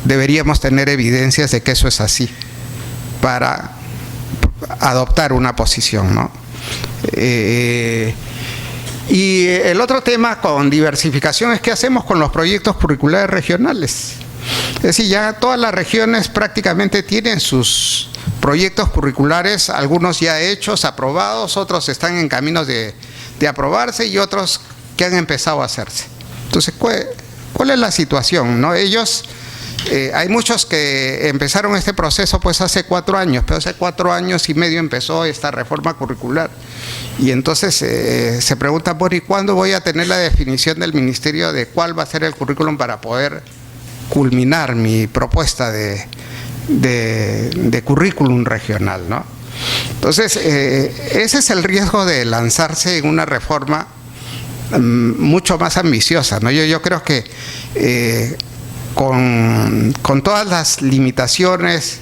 deberíamos tener evidencias de que eso es así para adoptar una posición, ¿no? Y el otro tema con diversificación es qué hacemos con los proyectos curriculares regionales. Es decir, ya todas las regiones prácticamente tienen sus proyectos curriculares, algunos ya hechos, aprobados, otros están en caminos de aprobarse y otros que han empezado a hacerse. Entonces, ¿cuál es la situación, no? Ellos, hay muchos que empezaron este proceso pues hace 4 años, pero hace 4 años y medio empezó esta reforma curricular. Y entonces se preguntan, bueno, ¿y cuándo voy a tener la definición del Ministerio de cuál va a ser el currículum para poder culminar mi propuesta de currículum regional, ¿no? Entonces, ese es el riesgo de lanzarse en una reforma mucho más ambiciosa, ¿no? Yo creo que con todas las limitaciones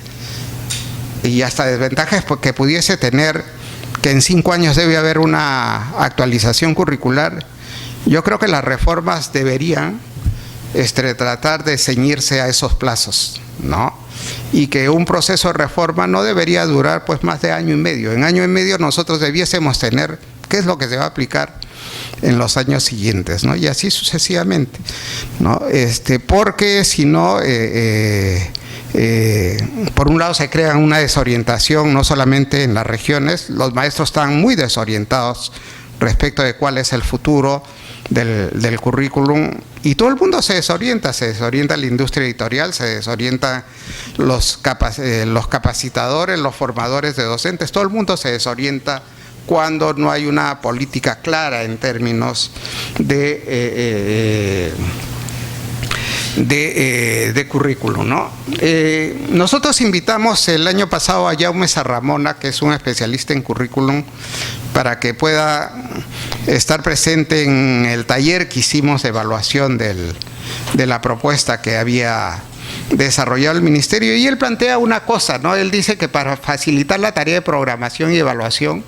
y hasta desventajas que pudiese tener, que en 5 años debe haber una actualización curricular, yo creo que las reformas deberían tratar de ceñirse a esos plazos, ¿no? Y que un proceso de reforma no debería durar pues más de 1 año y medio. En 1 año y medio nosotros debiésemos tener qué es lo que se va a aplicar en los años siguientes, ¿no? Y así sucesivamente, ¿no? Porque si no, por un lado se crea una desorientación no solamente en las regiones, los maestros están muy desorientados respecto de cuál es el futuro del currículum, y todo el mundo se desorienta la industria editorial, se desorientan los capacitadores, los formadores de docentes, todo el mundo se desorienta cuando no hay una política clara en términos de currículum, ¿no? Nosotros invitamos el año pasado a Jaume Sarramona, que es un especialista en currículum, para que pueda estar presente en el taller que hicimos de evaluación de la propuesta que había desarrollado el Ministerio, y él plantea una cosa, ¿no? Él dice que para facilitar la tarea de programación y evaluación,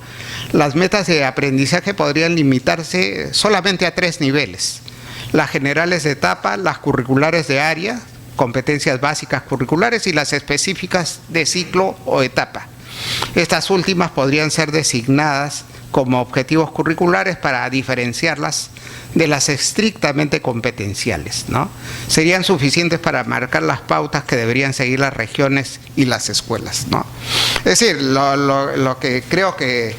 las metas de aprendizaje podrían limitarse solamente a 3 niveles: las generales de etapa, las curriculares de área, competencias básicas curriculares, y las específicas de ciclo o etapa. Estas últimas podrían ser designadas como objetivos curriculares para diferenciarlas de las estrictamente competenciales, ¿no? Serían suficientes para marcar las pautas que deberían seguir las regiones y las escuelas, ¿no? Es decir, lo que creo que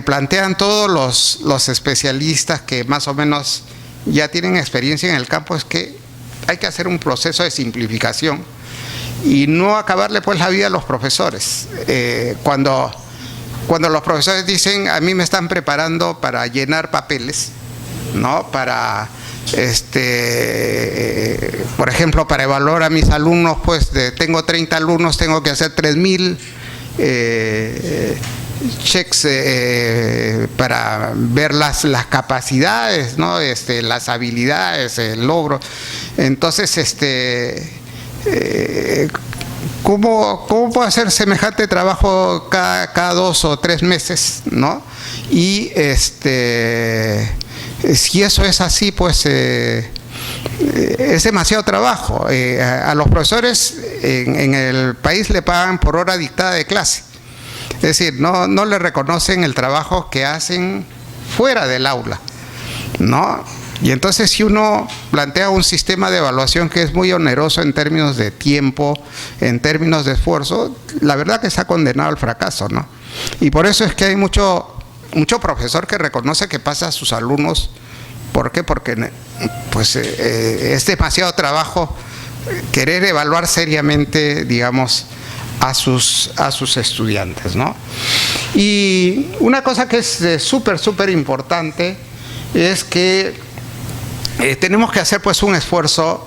plantean todos los especialistas que más o menos ya tienen experiencia en el campo es que hay que hacer un proceso de simplificación y no acabarle pues la vida a los profesores. Cuando los profesores dicen, a mí me están preparando para llenar papeles, ¿no? Para Por ejemplo, para evaluar a mis alumnos, pues tengo 30 alumnos, tengo que hacer 3.000 checks para ver las capacidades, ¿no? Las habilidades, el logro. Entonces, ¿cómo puedo hacer semejante trabajo cada 2 o 3 meses, ¿no? Y si eso es así, pues es demasiado trabajo. A los profesores en el país le pagan por hora dictada de clase. Es decir, no le reconocen el trabajo que hacen fuera del aula, ¿no? Y entonces, si uno plantea un sistema de evaluación que es muy oneroso en términos de tiempo, en términos de esfuerzo, la verdad que está condenado al fracaso, ¿no? Y por eso es que hay mucho profesor que reconoce que pasa a sus alumnos. ¿Por qué? Porque pues, es demasiado trabajo querer evaluar seriamente, digamos, a sus estudiantes, ¿no? Y una cosa que es súper importante es que tenemos que hacer pues un esfuerzo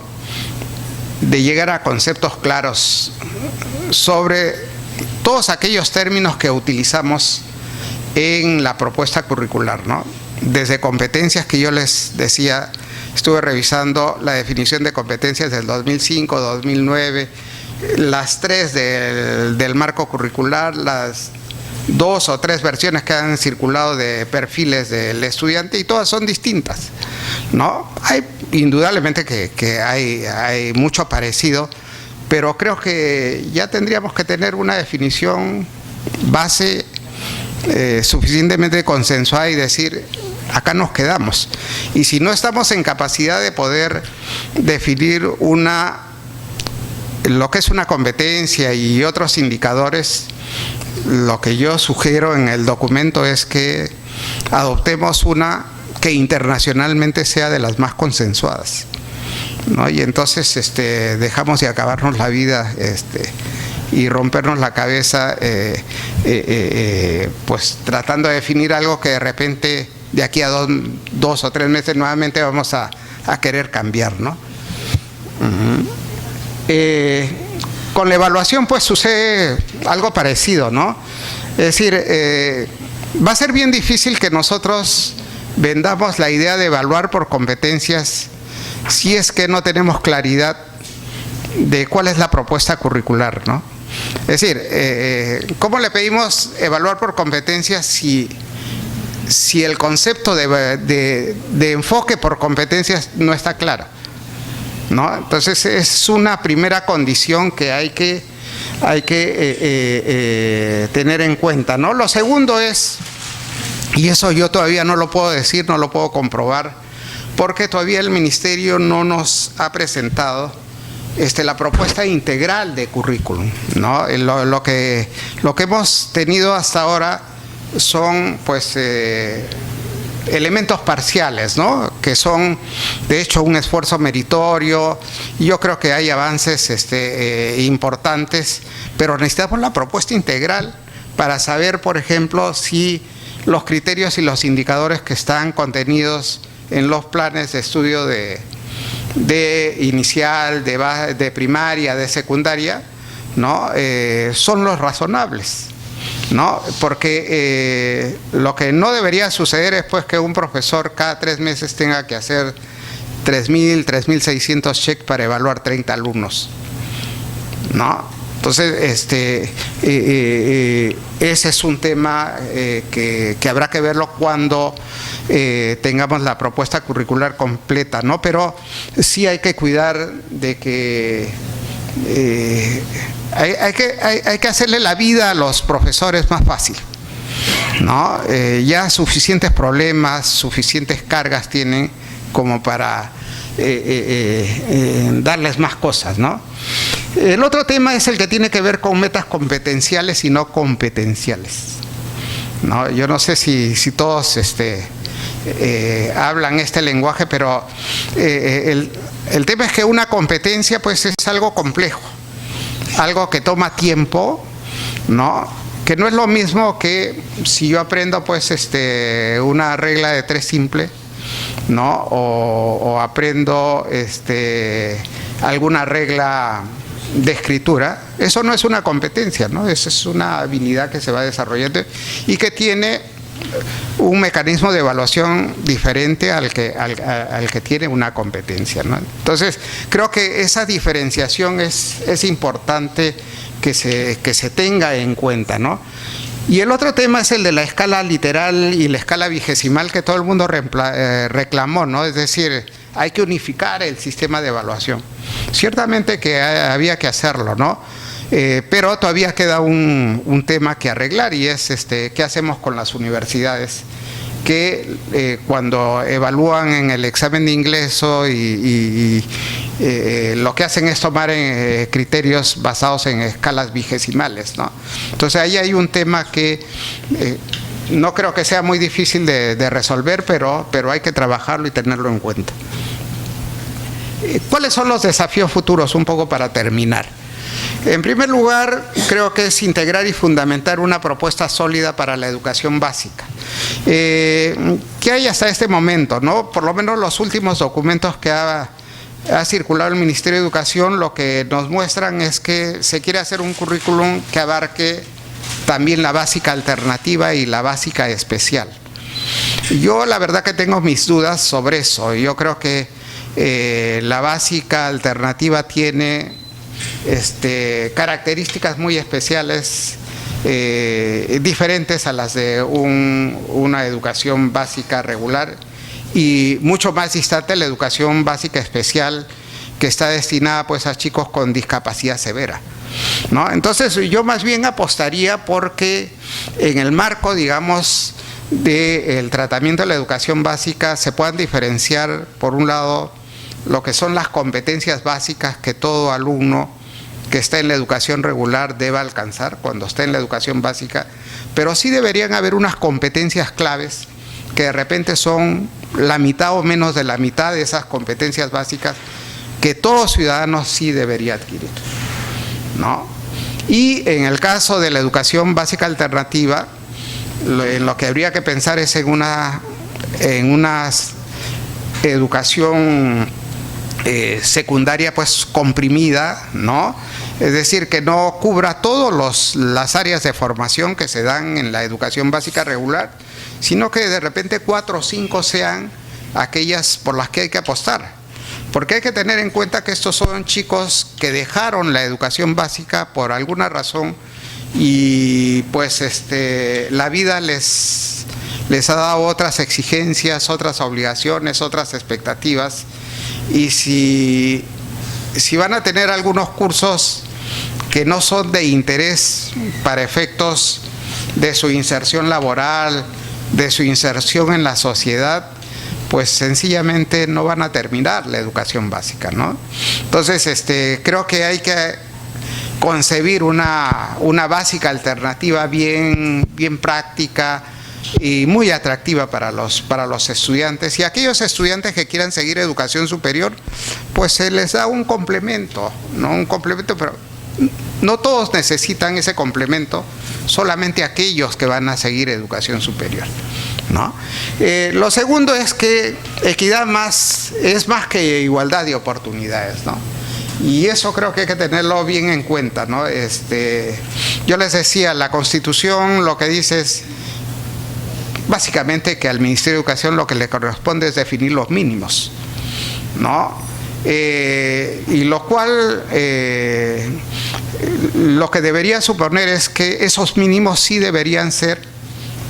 de llegar a conceptos claros sobre todos aquellos términos que utilizamos en la propuesta curricular, ¿no? Desde competencias que yo les decía, estuve revisando la definición de competencias del 2005, 2009, las 3 del marco curricular, las 2 o 3 versiones que han circulado de perfiles del estudiante, y todas son distintas, ¿no? Hay indudablemente que hay mucho parecido, pero creo que ya tendríamos que tener una definición base suficientemente consensuada y decir, acá nos quedamos. Y si no estamos en capacidad de poder definir lo que es una competencia y otros indicadores, lo que yo sugiero en el documento es que adoptemos una que internacionalmente sea de las más consensuadas, ¿no? Y entonces dejamos de acabarnos la vida y rompernos la cabeza pues tratando de definir algo que de repente de aquí a 2 o 3 meses nuevamente vamos a querer cambiar, ¿no? Con la evaluación pues sucede algo parecido, ¿no? Es decir, va a ser bien difícil que nosotros vendamos la idea de evaluar por competencias si es que no tenemos claridad de cuál es la propuesta curricular, ¿no? Es decir, ¿cómo le pedimos evaluar por competencias si el concepto de enfoque por competencias no está claro, ¿no? Entonces es una primera condición que hay que tener en cuenta, ¿no? Lo segundo es, y eso yo todavía no lo puedo decir, no lo puedo comprobar, porque todavía el Ministerio no nos ha presentado la propuesta integral de currículum, ¿no? Lo que hemos tenido hasta ahora son pues elementos parciales, ¿no? Que son de hecho un esfuerzo meritorio, y yo creo que hay avances importantes, pero necesitamos la propuesta integral para saber, por ejemplo, si los criterios y los indicadores que están contenidos en los planes de estudio de inicial, de primaria, de secundaria, ¿no? Son los razonables, ¿no? Porque lo que no debería suceder es pues que un profesor cada 3 meses tenga que hacer 3.000, 3.600 checks para evaluar 30 alumnos, ¿no? Entonces, ese es un tema que habrá que verlo cuando tengamos la propuesta curricular completa, ¿no? Pero sí hay que cuidar de que hay que hacerle la vida a los profesores más fácil, ¿no? Ya suficientes problemas, suficientes cargas tienen como para darles más cosas, ¿no? El otro tema es el que tiene que ver con metas competenciales y no competenciales, ¿no? Yo no sé si todos hablan este lenguaje, pero el tema es que una competencia pues es algo complejo, algo que toma tiempo, ¿no? Que no es lo mismo que si yo aprendo pues una regla de 3 simple, ¿no? O aprendo alguna regla de escritura. Eso no es una competencia, ¿no? Eso es una habilidad que se va desarrollando y que tiene un mecanismo de evaluación diferente al que tiene una competencia, ¿no? Entonces, creo que esa diferenciación es importante que se tenga en cuenta, ¿no? Y el otro tema es el de la escala literal y la escala vigesimal que todo el mundo reclamó, ¿no? Es decir, hay que unificar el sistema de evaluación. Ciertamente que había que hacerlo, ¿no? Pero todavía queda un tema que arreglar y es qué hacemos con las universidades que cuando evalúan en el examen de ingreso y lo que hacen es tomar criterios basados en escalas vigesimales, ¿no? Entonces ahí hay un tema que no creo que sea muy difícil de resolver, pero hay que trabajarlo y tenerlo en cuenta. ¿Cuáles son los desafíos futuros? Un poco para terminar. En primer lugar, creo que es integrar y fundamentar una propuesta sólida para la educación básica. ¿Qué hay hasta este momento, no? Por lo menos los últimos documentos que ha circulado el Ministerio de Educación, lo que nos muestran es que se quiere hacer un currículum que abarque también la básica alternativa y la básica especial. Yo la verdad que tengo mis dudas sobre eso. Yo creo que la básica alternativa tiene características muy especiales, diferentes a las de una educación básica regular y mucho más distante a la educación básica especial que está destinada pues a chicos con discapacidad severa, ¿no? Entonces yo más bien apostaría porque en el marco, digamos, del tratamiento de la educación básica se puedan diferenciar, por un lado, lo que son las competencias básicas que todo alumno que está en la educación regular debe alcanzar cuando esté en la educación básica, pero sí deberían haber unas competencias claves que de repente son la mitad o menos de la mitad de esas competencias básicas que todo ciudadano sí debería adquirir, ¿no? Y en el caso de la educación básica alternativa, en lo que habría que pensar es en una educación secundaria pues comprimida, ¿no? Es decir, que no cubra todas las áreas de formación que se dan en la educación básica regular, sino que de repente 4 o 5 sean aquellas por las que hay que apostar. Porque hay que tener en cuenta que estos son chicos que dejaron la educación básica por alguna razón y pues la vida les ha dado otras exigencias, otras obligaciones, otras expectativas. Y si van a tener algunos cursos que no son de interés para efectos de su inserción laboral, de su inserción en la sociedad, pues sencillamente no van a terminar la educación básica, ¿no? Entonces, creo que hay que concebir una básica alternativa bien práctica y muy atractiva para los estudiantes, y aquellos estudiantes que quieran seguir educación superior, pues se les da un complemento, ¿no? Un complemento, pero no todos necesitan ese complemento, solamente aquellos que van a seguir educación superior, ¿no? Lo segundo es que equidad es más que igualdad de oportunidades, ¿no? Y eso creo que hay que tenerlo bien en cuenta, ¿no? Yo les decía, la Constitución lo que dice es básicamente que al Ministerio de Educación lo que le corresponde es definir los mínimos, ¿no? Y lo cual lo que debería suponer es que esos mínimos sí deberían ser,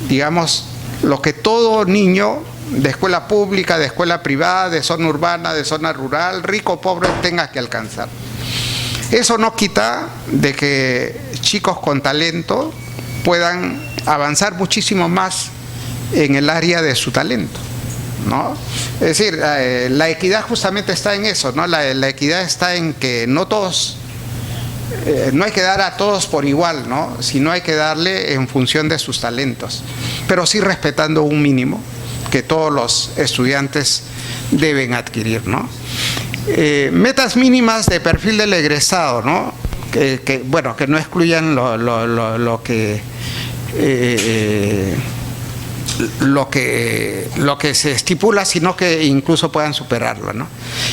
digamos, lo que todo niño de escuela pública, de escuela privada, de zona urbana, de zona rural, rico o pobre, tenga que alcanzar. Eso no quita de que chicos con talento puedan avanzar muchísimo más en el área de su talento, ¿no? Es decir, la equidad justamente está en eso, ¿no? La equidad está en que no todos, no hay que dar a todos por igual, ¿no? Sino hay que darle en función de sus talentos, pero sí respetando un mínimo que todos los estudiantes deben adquirir, ¿no? Metas mínimas de perfil del egresado, ¿no? Que lo que se estipula, sino que incluso puedan superarlo, ¿no?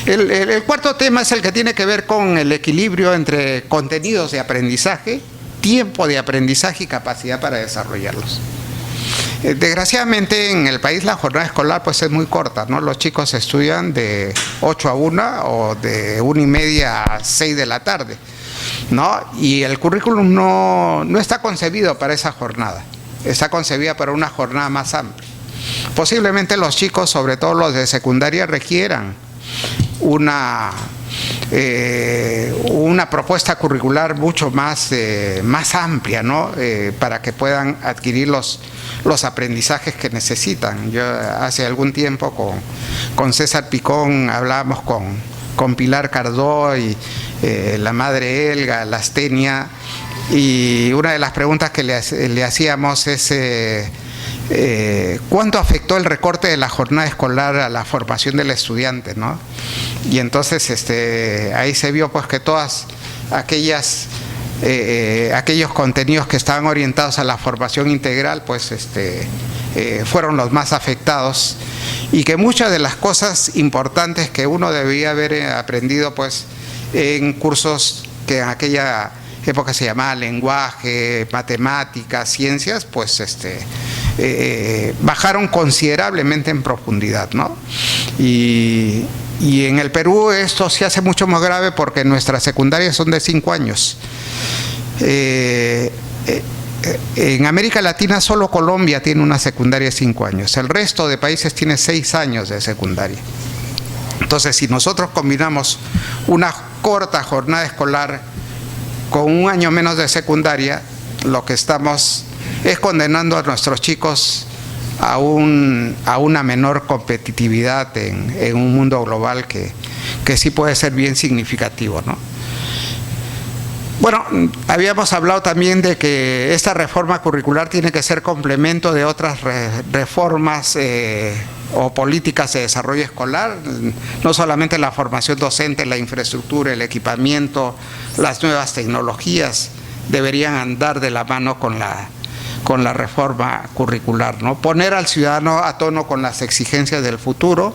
El cuarto tema es el que tiene que ver con el equilibrio entre contenidos de aprendizaje, tiempo de aprendizaje y capacidad para desarrollarlos. Desgraciadamente en el país la jornada escolar pues es muy corta, ¿no? Los chicos estudian de 8 a 1 o de 1:30 a 6 de la tarde, ¿no? Y el currículum no está concebido para esa jornada, está concebida para una jornada más amplia. Posiblemente los chicos, sobre todo los de secundaria, requieran una propuesta curricular mucho más amplia, ¿no? Para que puedan adquirir los aprendizajes que necesitan. Yo hace algún tiempo con César Picón hablábamos con Pilar Cardó y la madre Elga, Lastenia, y una de las preguntas que le hacíamos es ¿cuánto afectó el recorte de la jornada escolar a la formación del estudiante, ¿no? Y entonces ahí se vio pues que todas aquellos contenidos que estaban orientados a la formación integral pues fueron los más afectados, y que muchas de las cosas importantes que uno debía haber aprendido pues en cursos que en aquella época se llamaba lenguaje, matemáticas, ciencias, pues bajaron considerablemente en profundidad, ¿no? Y en el Perú esto se hace mucho más grave porque nuestras secundarias son de 5 años. En América Latina solo Colombia tiene una secundaria de 5 años, el resto de países tiene 6 años de secundaria. Entonces, si nosotros combinamos una corta jornada escolar con 1 año menos de secundaria, lo que estamos es condenando a nuestros chicos a una menor competitividad en un mundo global que sí puede ser bien significativo, ¿no? Bueno, habíamos hablado también de que esta reforma curricular tiene que ser complemento de otras reformas o políticas de desarrollo escolar, no solamente la formación docente, la infraestructura, el equipamiento, las nuevas tecnologías deberían andar de la mano con la reforma curricular, ¿no? Poner al ciudadano a tono con las exigencias del futuro,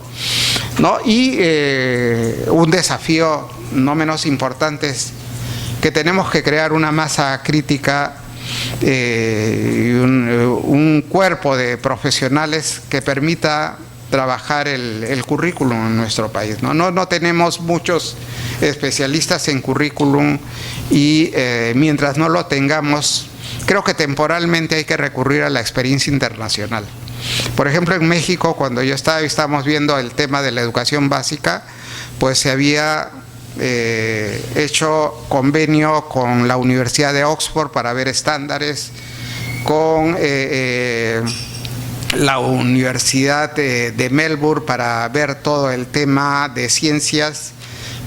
¿no? Y un desafío no menos importante es que tenemos que crear una masa crítica y un cuerpo de profesionales que permita trabajar el currículum en nuestro país, ¿no? No tenemos muchos especialistas en currículum y mientras no lo tengamos, creo que temporalmente hay que recurrir a la experiencia internacional. Por ejemplo, en México, cuando yo estábamos viendo el tema de la educación básica, pues se había hecho convenio con la Universidad de Oxford para ver estándares, con la Universidad de Melbourne para ver todo el tema de ciencias,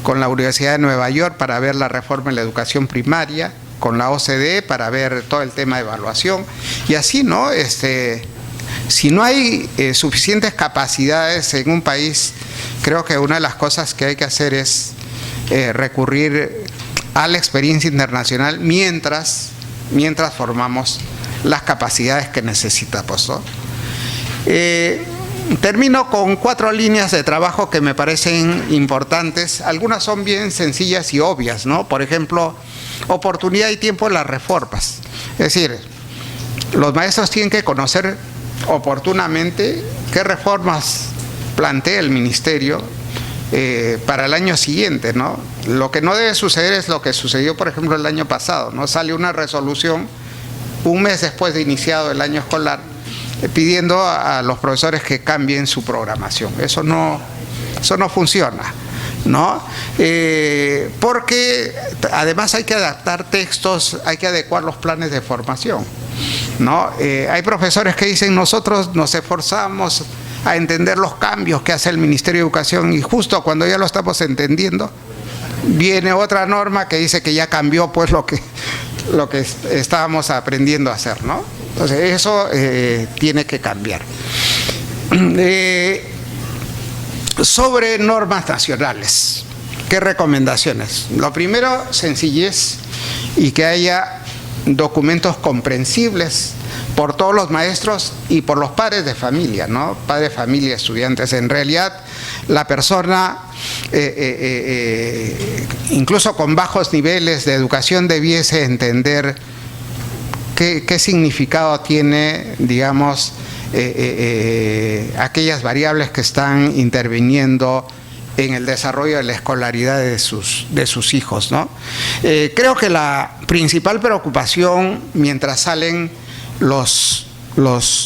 con la Universidad de Nueva York para ver la reforma en la educación primaria, con la OCDE para ver todo el tema de evaluación, y así, ¿no? Si no hay suficientes capacidades en un país, creo que una de las cosas que hay que hacer es recurrir a la experiencia internacional mientras formamos las capacidades que necesitamos, ¿no? Termino con 4 líneas de trabajo que me parecen importantes. Algunas son bien sencillas y obvias, ¿no? Por ejemplo, oportunidad y tiempo en las reformas. Es decir, los maestros tienen que conocer oportunamente qué reformas plantea el ministerio para el año siguiente, ¿no? Lo que no debe suceder es lo que sucedió, por ejemplo, el año pasado, ¿no? Sale una resolución un mes después de iniciado el año escolar pidiendo a los profesores que cambien su programación. Eso no funciona, ¿no? Porque además hay que adaptar textos, hay que adecuar los planes de formación, ¿no? Hay profesores que dicen: nosotros nos esforzamos a entender los cambios que hace el Ministerio de Educación, y justo cuando ya lo estamos entendiendo viene otra norma que dice que ya cambió pues lo que estábamos aprendiendo a hacer, ¿no? Entonces eso tiene que cambiar. Sobre normas nacionales, ¿qué recomendaciones? Lo primero, sencillez y que haya documentos comprensibles por todos los maestros y por los padres de familia, ¿no? Padres de familia, estudiantes. En realidad, la persona, incluso con bajos niveles de educación, debiese entender qué significado tiene, digamos, aquellas variables que están interviniendo en el desarrollo de la escolaridad de sus hijos, ¿no? Creo que la principal preocupación, mientras salen los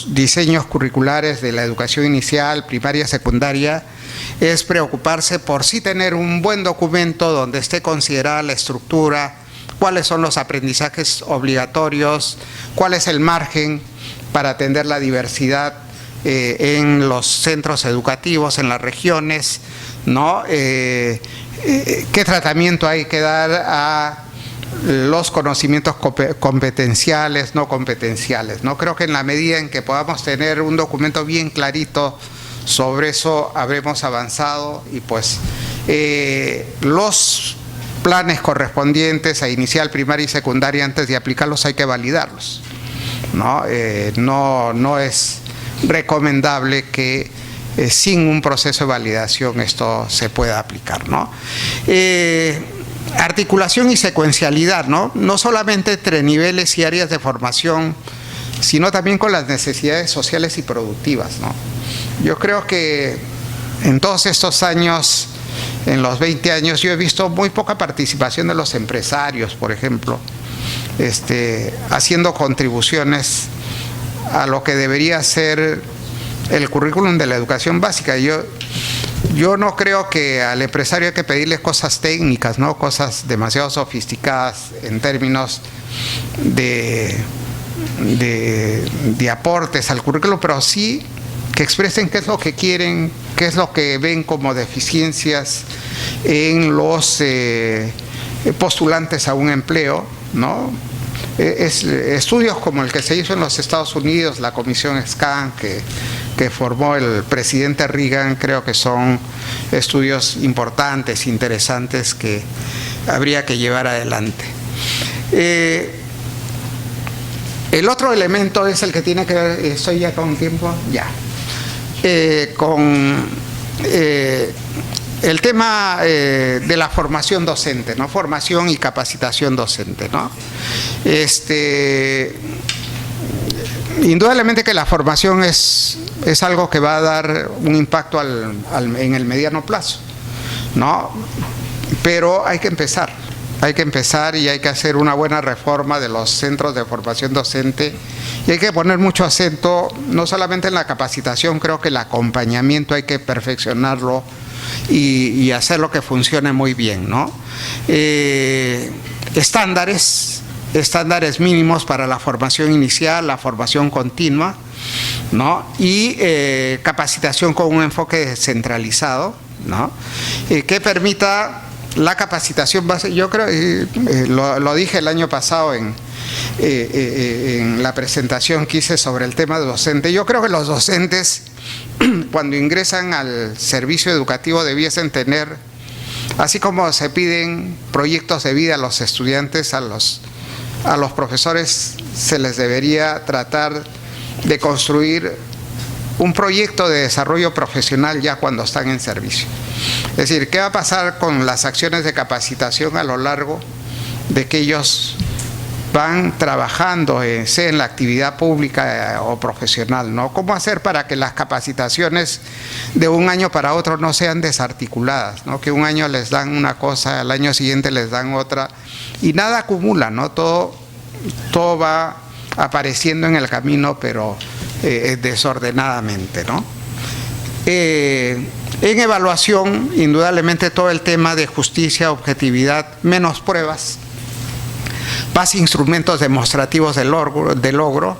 diseños curriculares de la educación inicial, primaria, secundaria, es preocuparse por sí tener un buen documento donde esté considerada la estructura, cuáles son los aprendizajes obligatorios, cuál es el margen para atender la diversidad en los centros educativos, en las regiones, ¿no? Qué tratamiento hay que dar a los conocimientos competenciales, no competenciales, ¿no? Creo que en la medida en que podamos tener un documento bien clarito sobre eso, habremos avanzado y pues los planes correspondientes a inicial, primaria y secundaria, antes de aplicarlos hay que validarlos, ¿no? No es recomendable que sin un proceso de validación esto se pueda aplicar, ¿no? Articulación y secuencialidad, ¿no? No solamente entre niveles y áreas de formación, sino también con las necesidades sociales y productivas, ¿no? Yo creo que en todos estos años, en los 20 años, yo he visto muy poca participación de los empresarios, por ejemplo, haciendo contribuciones a lo que debería ser el currículum de la educación básica. Yo no creo que al empresario hay que pedirle cosas técnicas, ¿no? Cosas demasiado sofisticadas en términos de aportes al currículum, pero sí que expresen qué es lo que quieren, qué es lo que ven como deficiencias en los postulantes a un empleo, ¿no? Estudios como el que se hizo en los Estados Unidos, la comisión SCAN que formó el presidente Reagan, creo que son estudios importantes, interesantes, que habría que llevar adelante. El otro elemento es el que tiene que ver, estoy ya con tiempo, ya, con el tema de la formación docente, ¿no? Formación y capacitación docente, ¿no? Indudablemente que la formación es algo que va a dar un impacto en el mediano plazo, ¿no? Pero hay que empezar y hay que hacer una buena reforma de los centros de formación docente y hay que poner mucho acento no solamente en la capacitación, creo que el acompañamiento hay que perfeccionarlo y hacerlo que funcione muy bien, ¿no? Estándares mínimos para la formación inicial, la formación continua, ¿no? Y capacitación con un enfoque descentralizado, ¿no? Que permita la capacitación base. Yo creo, lo dije el año pasado en la presentación que hice sobre el tema de docente, yo creo que los docentes cuando ingresan al servicio educativo debiesen tener, así como se piden proyectos de vida a los estudiantes, a los profesores se les debería tratar de construir un proyecto de desarrollo profesional ya cuando están en servicio. Es decir, ¿qué va a pasar con las acciones de capacitación a lo largo de que ellos van trabajando, sea en la actividad pública o profesional, ¿no? ¿Cómo hacer para que las capacitaciones de un año para otro no sean desarticuladas, ¿no? Que un año les dan una cosa, al año siguiente les dan otra y nada acumula, ¿no? Todo va apareciendo en el camino, pero desordenadamente, ¿no? En evaluación, indudablemente todo el tema de justicia, objetividad, menos pruebas, más instrumentos demostrativos de logro,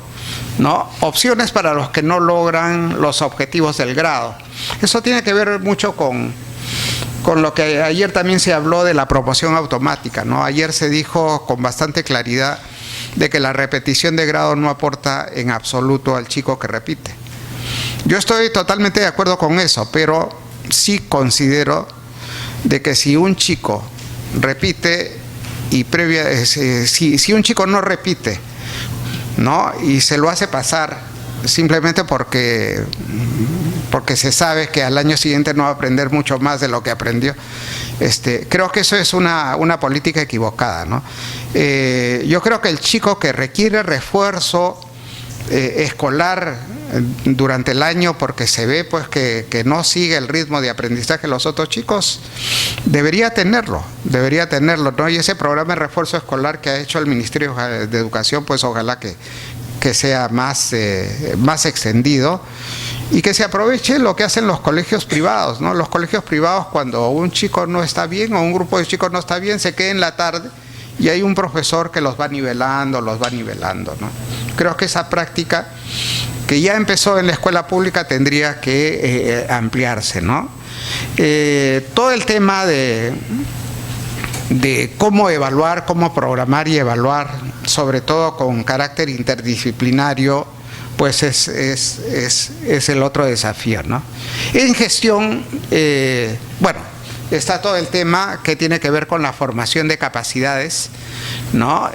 ¿no? Opciones para los que no logran los objetivos del grado. Eso tiene que ver mucho con lo que ayer también se habló de la promoción automática, ¿no? Ayer se dijo con bastante claridad de que la repetición de grado no aporta en absoluto al chico que repite. Yo estoy totalmente de acuerdo con eso, pero sí considero de que si un chico repite y si un chico no repite, ¿no? Y se lo hace pasar simplemente porque se sabe que al año siguiente no va a aprender mucho más de lo que aprendió. Creo que eso es una política equivocada, ¿no? Yo creo que el chico que requiere refuerzo escolar durante el año porque se ve pues que no sigue el ritmo de aprendizaje de los otros chicos, debería tenerlo, ¿no? Y ese programa de refuerzo escolar que ha hecho el Ministerio de Educación, pues ojalá que sea más extendido y que se aproveche lo que hacen los colegios privados, ¿no? Los colegios privados, cuando un chico no está bien o un grupo de chicos no está bien, se queda en la tarde y hay un profesor que los va nivelando, ¿no? Creo que esa práctica que ya empezó en la escuela pública tendría que ampliarse, ¿no? Todo el tema de cómo evaluar, cómo programar y evaluar, sobre todo con carácter interdisciplinario, pues es el otro desafío, ¿no? En gestión, bueno, está todo el tema que tiene que ver con la formación de capacidades, ¿no?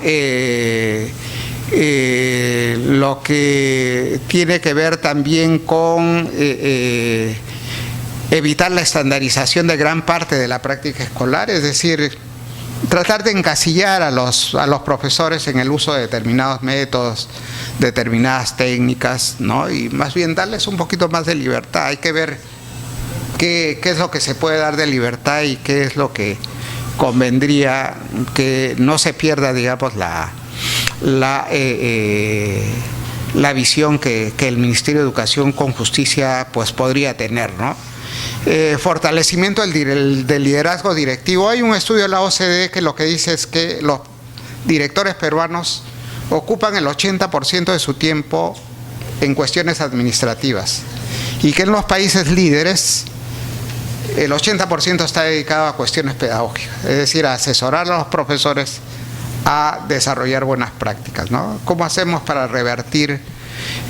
Lo que tiene que ver también con evitar la estandarización de gran parte de la práctica escolar, es decir, tratar de encasillar a los profesores en el uso de determinados métodos, determinadas técnicas, ¿no? Y más bien darles un poquito más de libertad. Hay que ver qué es lo que se puede dar de libertad y qué es lo que convendría que no se pierda, digamos, la visión que el Ministerio de Educación con justicia pues podría tener, ¿no? Fortalecimiento del liderazgo directivo. Hay un estudio de la OCDE que lo que dice es que los directores peruanos ocupan el 80% de su tiempo en cuestiones administrativas y que en los países líderes el 80% está dedicado a cuestiones pedagógicas, es decir, a asesorar a los profesores a desarrollar buenas prácticas, ¿no? ¿Cómo hacemos para revertir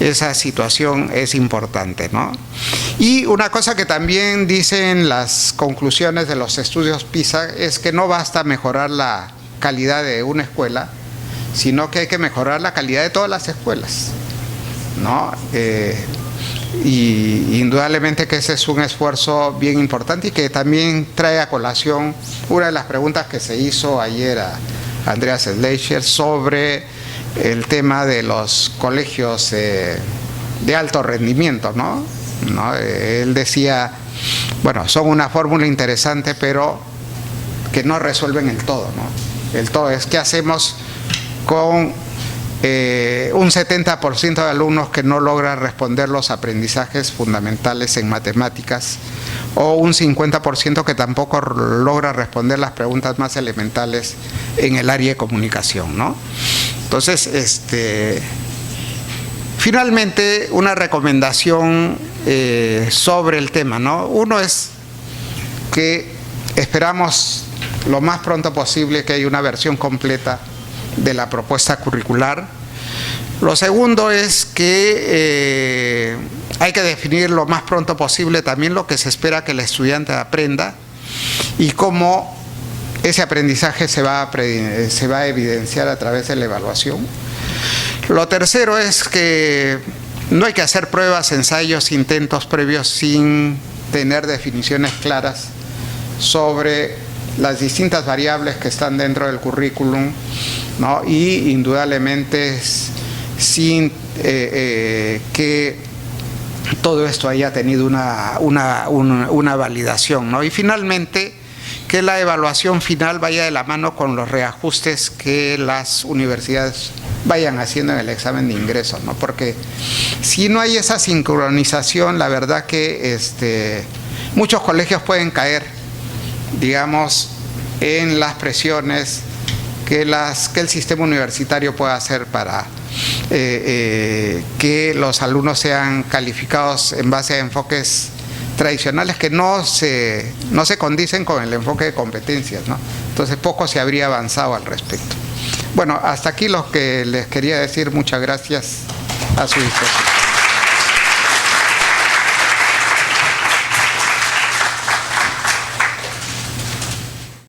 esa situación? Es importante, ¿no? Y una cosa que también dicen las conclusiones de los estudios PISA es que no basta mejorar la calidad de una escuela, sino que hay que mejorar la calidad de todas las escuelas, ¿no? Y indudablemente que ese es un esfuerzo bien importante y que también trae a colación una de las preguntas que se hizo ayer a Andreas Schleicher sobre el tema de los colegios de alto rendimiento, ¿no? Él decía, bueno, son una fórmula interesante, pero que no resuelven el todo, ¿no? El todo es qué hacemos con un 70% de alumnos que no logran responder los aprendizajes fundamentales en matemáticas, o un 50% que tampoco logra responder las preguntas más elementales en el área de comunicación, ¿no? Entonces, finalmente, una recomendación sobre el tema, ¿no? Uno es que esperamos lo más pronto posible que haya una versión completa de la propuesta curricular. Lo segundo es que hay que definir lo más pronto posible también lo que se espera que el estudiante aprenda y cómo ese aprendizaje se va a evidenciar a través de la evaluación. Lo tercero es que no hay que hacer pruebas, ensayos, intentos previos sin tener definiciones claras sobre las distintas variables que están dentro del currículum, ¿no? Y indudablemente sin que todo esto haya tenido una validación, ¿no? Y finalmente, que la evaluación final vaya de la mano con los reajustes que las universidades vayan haciendo en el examen de ingreso, ¿no? Porque si no hay esa sincronización, la verdad que muchos colegios pueden caer, digamos, en las presiones que el sistema universitario pueda hacer para que los alumnos sean calificados en base a enfoques tradicionales que no se condicen con el enfoque de competencias, ¿no? Entonces poco se habría avanzado al respecto. Bueno, hasta aquí lo que les quería decir. Muchas gracias, a su disposición.